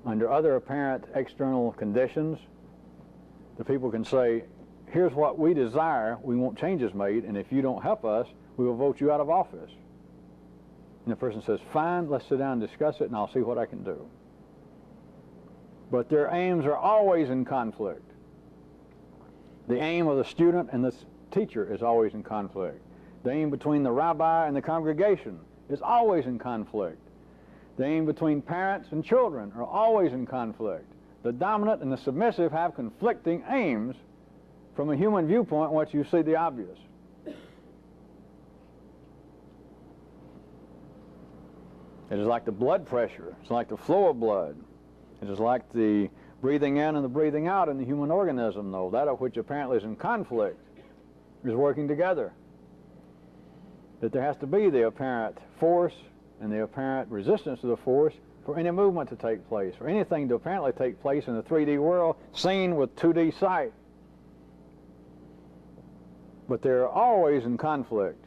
Under other apparent external conditions, the people can say, here's what we desire, we want changes made, and if you don't help us, we will vote you out of office. And the person says, fine, let's sit down and discuss it, and I'll see what I can do. But their aims are always in conflict. The aim of the student and the teacher is always in conflict. The aim between the rabbi and the congregation is always in conflict. The aim between parents and children are always in conflict. The dominant and the submissive have conflicting aims from a human viewpoint once you see the obvious. It is like the blood pressure. It's like the flow of blood. It is like the breathing in and the breathing out in the human organism, though. That of which apparently is in conflict is working together. That there has to be the apparent force and the apparent resistance to the force for any movement to take place, for anything to apparently take place in the 3D world seen with 2D sight. But they're always in conflict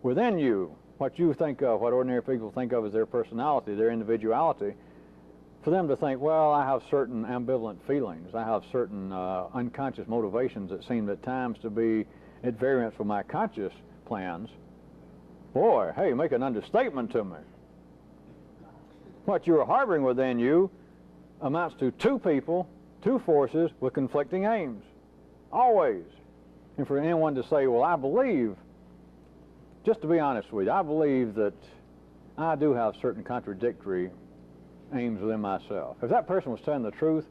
within you. What you think of, what ordinary people think of as their personality, their individuality, for them to think, well, I have certain ambivalent feelings, I have certain unconscious motivations that seem at times to be at variance with my conscious plans. Boy, hey, make an understatement to me. What you're harboring within you amounts to two people, two forces with conflicting aims, always. And for anyone to say, well, I believe, just to be honest with you, I believe that I do have certain contradictory aims within myself. If that person was telling the truth,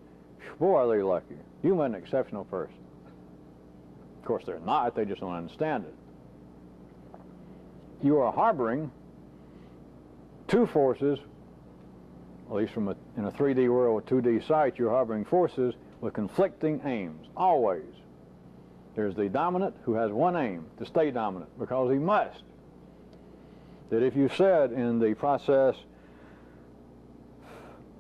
boy, are they lucky. You met an exceptional person. Of course, they're not. They just don't understand it. You are harboring two forces at least in a 3D world, 2D sight, you're harboring forces with conflicting aims, always. There's the dominant who has one aim, to stay dominant, because he must. That if you said in the process,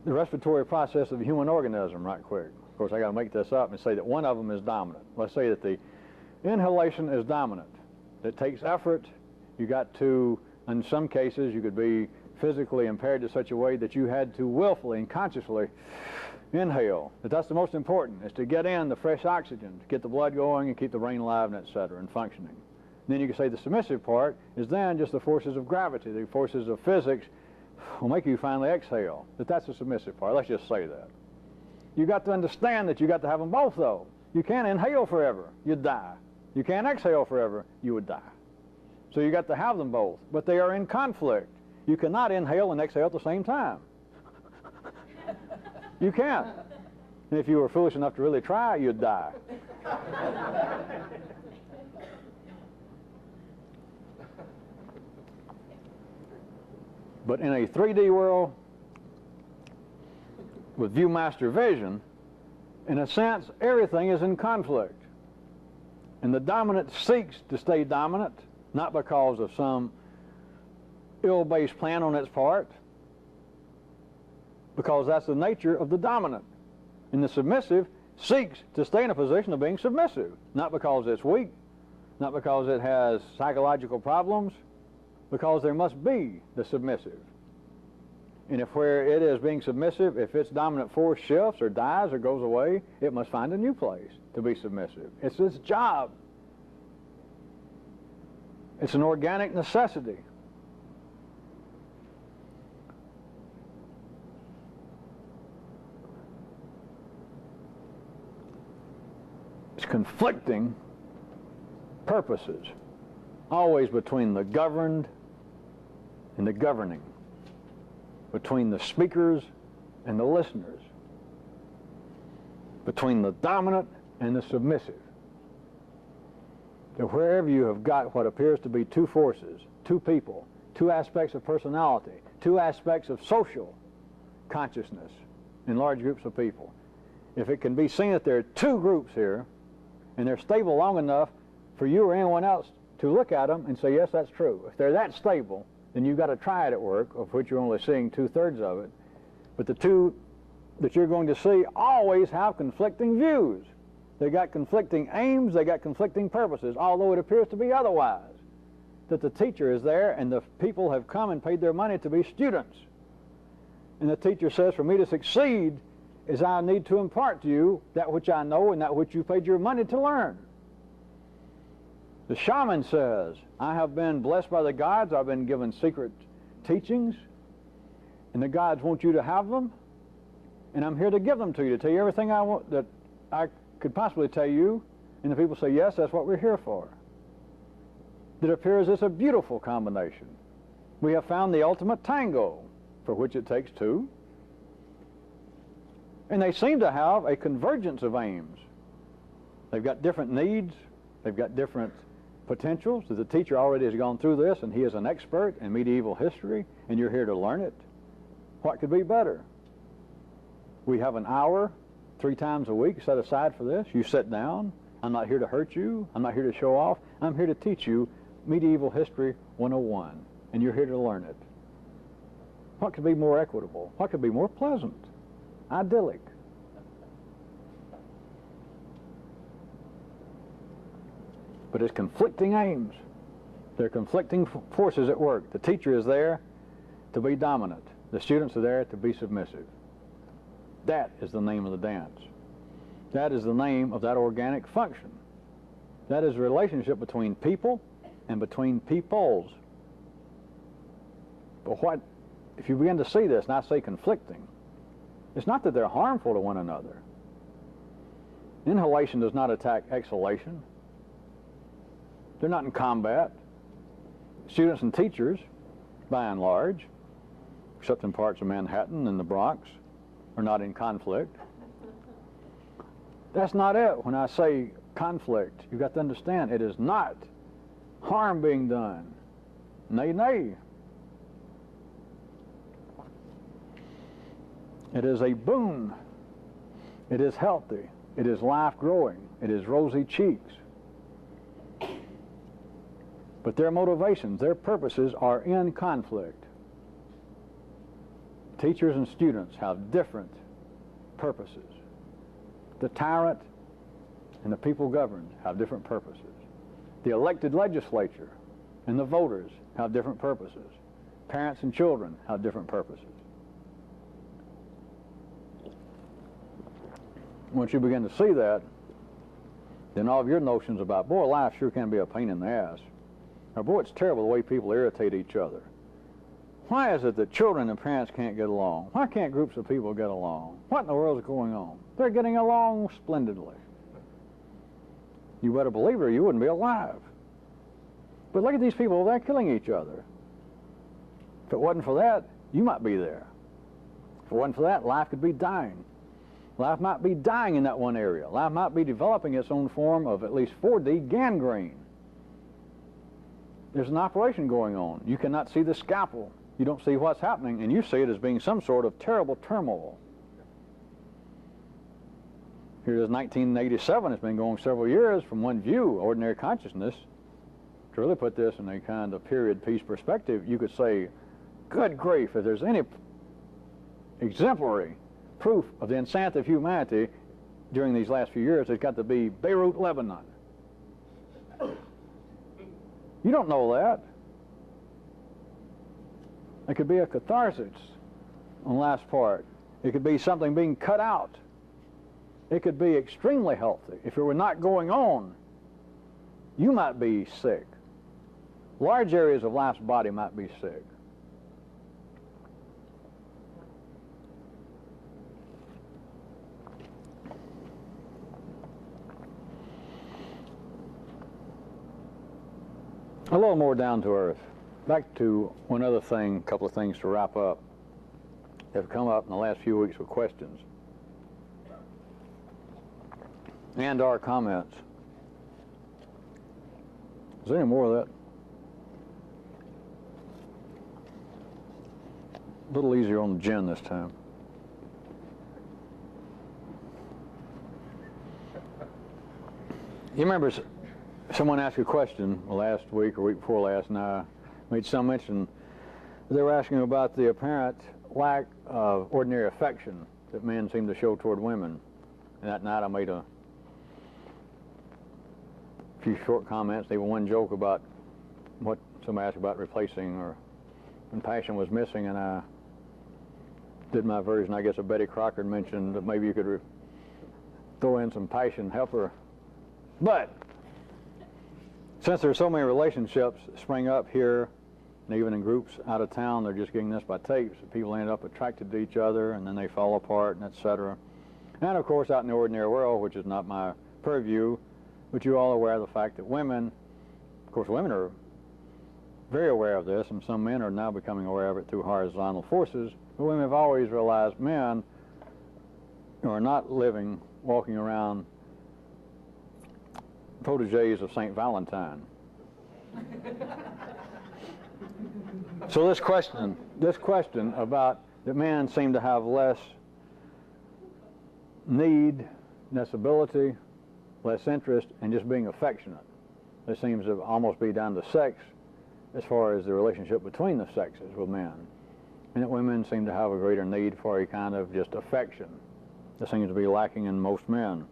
the respiratory process of the human organism, right quick, of course I got to make this up and say that one of them is dominant. Let's say that the inhalation is dominant. It takes effort. You got to, in some cases, you could be physically impaired in such a way that you had to willfully and consciously inhale. But that's the most important, is to get in the fresh oxygen, to get the blood going and keep the brain alive and et cetera and functioning. And then you can say the submissive part is then just the forces of gravity, the forces of physics will make you finally exhale. But that's the submissive part. Let's just say that. You got to understand that you got to have them both, though. You can't inhale forever, you'd die. You can't exhale forever, you would die. So you got to have them both, but they are in conflict. You cannot inhale and exhale at the same time. You can't. And if you were foolish enough to really try, you'd die. But in a 3D world with Viewmaster vision, in a sense, everything is in conflict. And the dominant seeks to stay dominant, not because of some ill-based plan on its part, because that's the nature of the dominant. And the submissive seeks to stay in a position of being submissive, not because it's weak, not because it has psychological problems, because there must be the submissive. And if where it is being submissive, if its dominant force shifts or dies or goes away, it must find a new place to be submissive. It's its job. It's an organic necessity. It's conflicting purposes, always between the governed and the governing, between the speakers and the listeners, between the dominant and the submissive. That wherever you have got what appears to be two forces, two people, two aspects of personality, two aspects of social consciousness in large groups of people, if it can be seen that there are two groups here, and they're stable long enough for you or anyone else to look at them and say, yes, that's true. If they're that stable, then you've got to try it at work, of which you're only seeing 2/3 of it. But the two that you're going to see always have conflicting views. They got conflicting aims, they got conflicting purposes, although it appears to be otherwise. That the teacher is there and the people have come and paid their money to be students. And the teacher says, for me to succeed is I need to impart to you that which I know and that which you paid your money to learn. The shaman says, I have been blessed by the gods, I've been given secret teachings, and the gods want you to have them, and I'm here to give them to you, to tell you everything I want that I could possibly tell you. And the people say, yes, that's what we're here for. It appears it's a beautiful combination. We have found the ultimate tango, for which it takes two. And they seem to have a convergence of aims. They've got different needs, they've got different potentials. The teacher already has gone through this, and he is an expert in medieval history, and you're here to learn it. What could be better? We have an hour, 3 times a week set aside for this. You sit down. I'm not here to hurt you. I'm not here to show off. I'm here to teach you Medieval History 101, and you're here to learn it. What could be more equitable? What could be more pleasant? Idyllic. But it's conflicting aims. There are conflicting forces at work. The teacher is there to be dominant. The students are there to be submissive. That is the name of the dance. That is the name of that organic function. That is a relationship between people and between peoples. But what, if you begin to see this, and I say conflicting, it's not that they're harmful to one another. Inhalation does not attack exhalation. They're not in combat. Students and teachers, by and large, except in parts of Manhattan and the Bronx, are not in conflict. That's not it. When I say conflict, you've got to understand it is not harm being done. Nay, nay. It is a boon. It is healthy. It is life growing. It is rosy cheeks. But their motivations, their purposes are in conflict. Teachers and students have different purposes. The tyrant and the people governed have different purposes. The elected legislature and the voters have different purposes. Parents and children have different purposes. Once you begin to see that, then all of your notions about, boy, life sure can be a pain in the ass. Or, boy, it's terrible the way people irritate each other. Why is it that children and parents can't get along? Why can't groups of people get along? What in the world is going on? They're getting along splendidly. You better believe it or you wouldn't be alive. But look at these people, they're killing each other. If it wasn't for that, you might be there. If it wasn't for that, life could be dying. Life might be dying in that one area. Life might be developing its own form of at least 4D gangrene. There's an operation going on. You cannot see the scalpel. You don't see what's happening, and you see it as being some sort of terrible turmoil. Here it is, 1987. It's been going several years. From one view, ordinary consciousness, to really put this in a kind of period piece perspective, you could say, good grief, if there's any exemplary proof of the insanity of humanity during these last few years, it's got to be Beirut, Lebanon. You don't know that. It could be a catharsis on the last part. It could be something being cut out. It could be extremely healthy. If it were not going on, you might be sick. Large areas of life's body might be sick. A little more down to earth. Back to one other thing, a couple of things to wrap up that have come up in the last few weeks with questions and our comments. Is there any more of that? A little easier on the gin this time. You remember someone asked a question last week or week before last, and I made some mention. They were asking about the apparent lack of ordinary affection that men seem to show toward women. And that night I made a few short comments, even one joke about what somebody asked about replacing or when passion was missing, and I did my version, I guess, of Betty Crocker, and mentioned that maybe you could throw in some passion, help her. But since there's so many relationships that spring up here, and even in groups out of town, they're just getting this by tapes. People end up attracted to each other, and then they fall apart, and etc. And of course, out in the ordinary world, which is not my purview, but you're all aware of the fact that women, of course, women are very aware of this, and some men are now becoming aware of it through horizontal forces. But women have always realized men are not living, walking around proteges of St. Valentine. So this question about that men seem to have less need, less ability, less interest in just being affectionate. It seems to almost be down to sex as far as the relationship between the sexes with men. And that women seem to have a greater need for a kind of just affection that seems to be lacking in most men.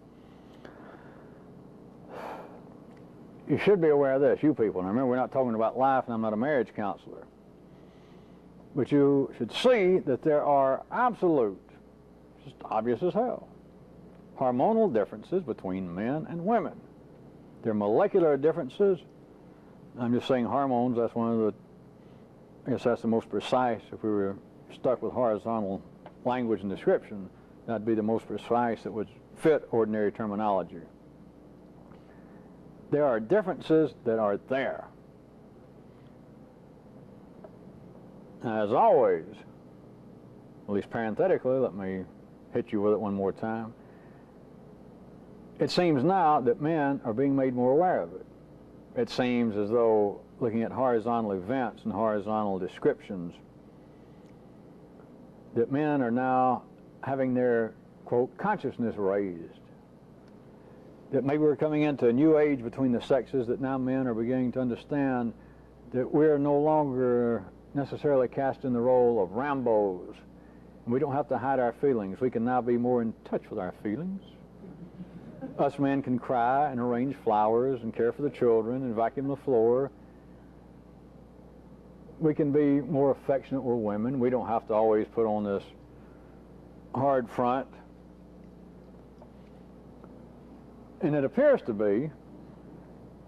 You should be aware of this, you people. And remember, we're not talking about life, and I'm not a marriage counselor. But you should see that there are absolute, just obvious as hell, hormonal differences between men and women. There are molecular differences. I'm just saying hormones, that's one of the, I guess that's the most precise. If we were stuck with horizontal language and description, that'd be the most precise that would fit ordinary terminology. There are differences that are there. As always, at least parenthetically, let me hit you with it one more time. It seems now that men are being made more aware of it. It seems as though looking at horizontal events and horizontal descriptions, that men are now having their, quote, consciousness raised. That maybe we're coming into a new age between the sexes, that now men are beginning to understand that we're no longer necessarily cast in the role of Rambos. And we don't have to hide our feelings. We can now be more in touch with our feelings. Us men can cry and arrange flowers and care for the children and vacuum the floor. We can be more affectionate with women. We don't have to always put on this hard front. And it appears to be,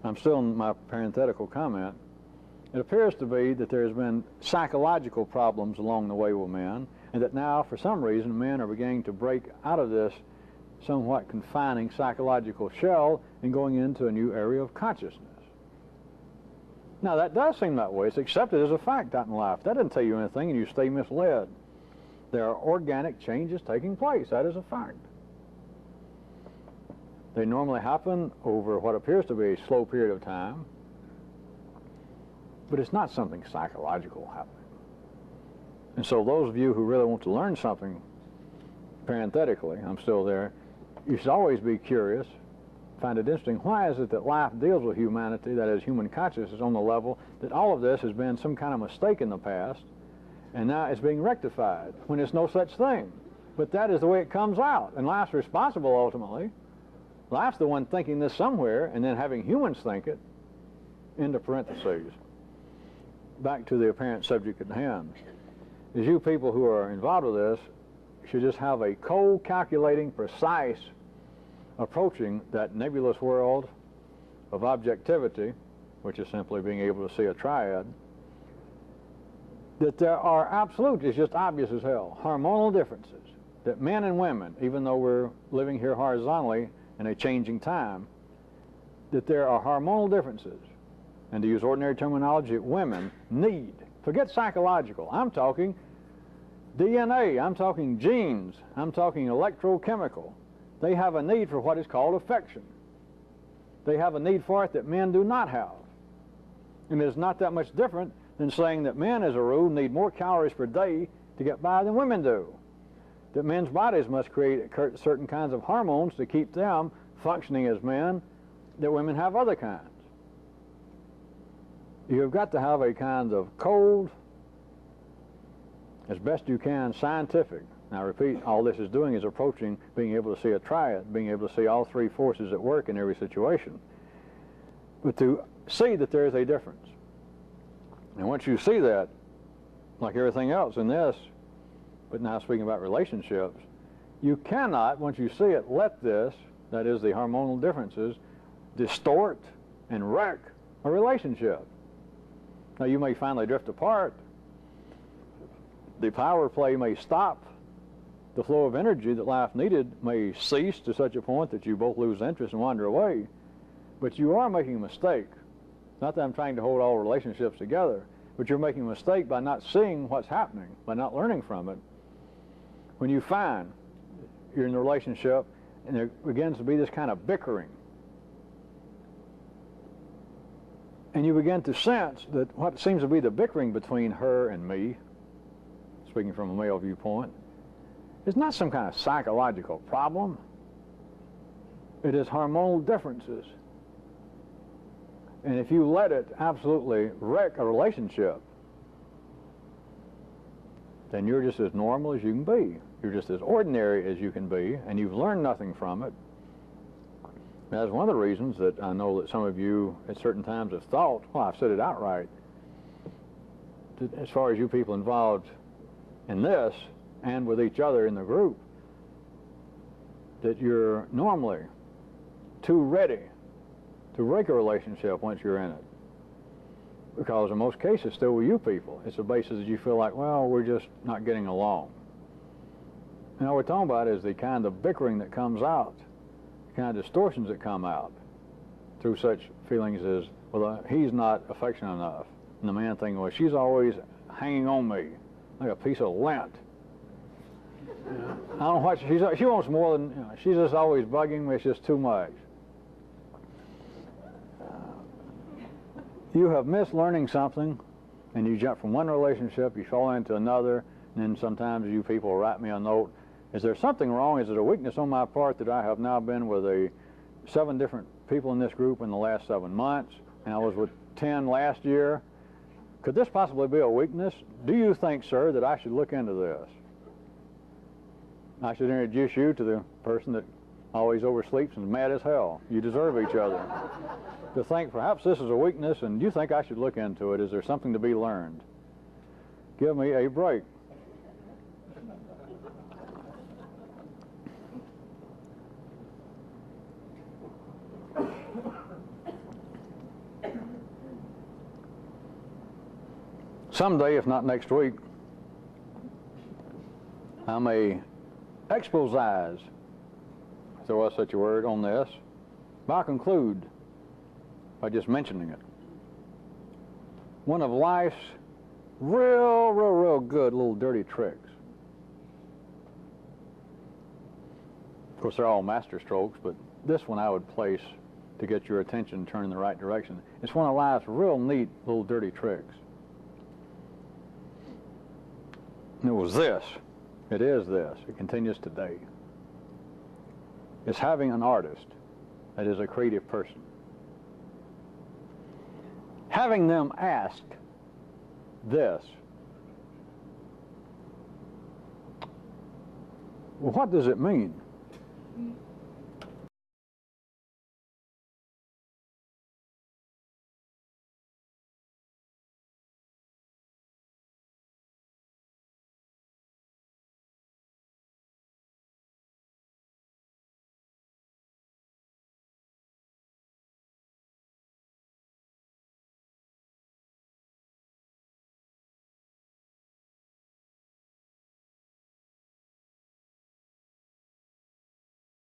I'm still in my parenthetical comment, it appears to be that there's been psychological problems along the way with men, and that now, for some reason, men are beginning to break out of this somewhat confining psychological shell and going into a new area of consciousness. Now, that does seem that way. It's accepted as a fact out in life. That doesn't tell you anything, and you stay misled. There are organic changes taking place. That is a fact. They normally happen over what appears to be a slow period of time, but it's not something psychological happening. And so those of you who really want to learn something, parenthetically, I'm still there, you should always be curious, find it interesting. Why is it that life deals with humanity, that is, human consciousness, on the level that all of this has been some kind of mistake in the past, and now it's being rectified, when it's no such thing? But that is the way it comes out, and life's responsible ultimately. Life's the one thinking this somewhere, and then having humans think it, into parentheses. Back to the apparent subject at hand. Is you people who are involved with this should just have a cold, calculating, precise approaching that nebulous world of objectivity, which is simply being able to see a triad, that there are absolute, it's just obvious as hell, hormonal differences, that men and women, even though we're living here horizontally in a changing time, that there are hormonal differences, and to use ordinary terminology, women need, forget psychological, I'm talking DNA, I'm talking genes, I'm talking electrochemical. They have a need for what is called affection. They have a need for it that men do not have. And it's not that much different than saying that men, as a rule, need more calories per day to get by than women do. That men's bodies must create certain kinds of hormones to keep them functioning as men, that women have other kinds. You've got to have a kind of cold, as best you can, scientific. Now, I repeat, all this is doing is approaching being able to see a triad, being able to see all three forces at work in every situation. But to see that there is a difference. And once you see that, like everything else in this, but now speaking about relationships, you cannot, once you see it, let this, that is the hormonal differences, distort and wreck a relationship. Now, you may finally drift apart. The power play may stop. The flow of energy that life needed may cease to such a point that you both lose interest and wander away. But you are making a mistake. Not that I'm trying to hold all relationships together, but you're making a mistake by not seeing what's happening, by not learning from it. When you find you're in a relationship and there begins to be this kind of bickering, and you begin to sense that what seems to be the bickering between her and me, speaking from a male viewpoint, is not some kind of psychological problem. It is hormonal differences. And if you let it absolutely wreck a relationship, then you're just as normal as you can be. You're just as ordinary as you can be, and you've learned nothing from it. That's one of the reasons that I know that some of you at certain times have thought, well, I've said it outright, that as far as you people involved in this and with each other in the group, that you're normally too ready to break a relationship once you're in it. Because in most cases, still with you people, it's a basis that you feel like, well, we're just not getting along. And all we're talking about is the kind of bickering that comes out, the kind of distortions that come out through such feelings as, well, he's not affectionate enough. And the man thinking, well, she's always hanging on me like a piece of lint. I don't know what she wants more than, she's just always bugging me, it's just too much. You have missed learning something, and you jump from one relationship, you fall into another, and then sometimes you people write me a note Is there something wrong? Is it a weakness on my part that I have now been with 7 different people in this group in the last 7 months, and I was with 10 last year? Could this possibly be a weakness? Do you think, sir, that I should look into this? I should introduce you to the person that always oversleeps and is mad as hell. You deserve each other. To think perhaps this is a weakness and you think I should look into it. Is there something to be learned? Give me a break. Someday, if not next week, I may expose, if there was such a word, on this, but I'll conclude by just mentioning it. One of life's real good little dirty tricks. Of course, they're all master strokes, but this one I would place to get your attention and turn in the right direction. It's one of life's real neat little dirty tricks. And it was this. It is this. It continues today. It's having an artist that is a creative person. Having them ask this. Well, what does it mean?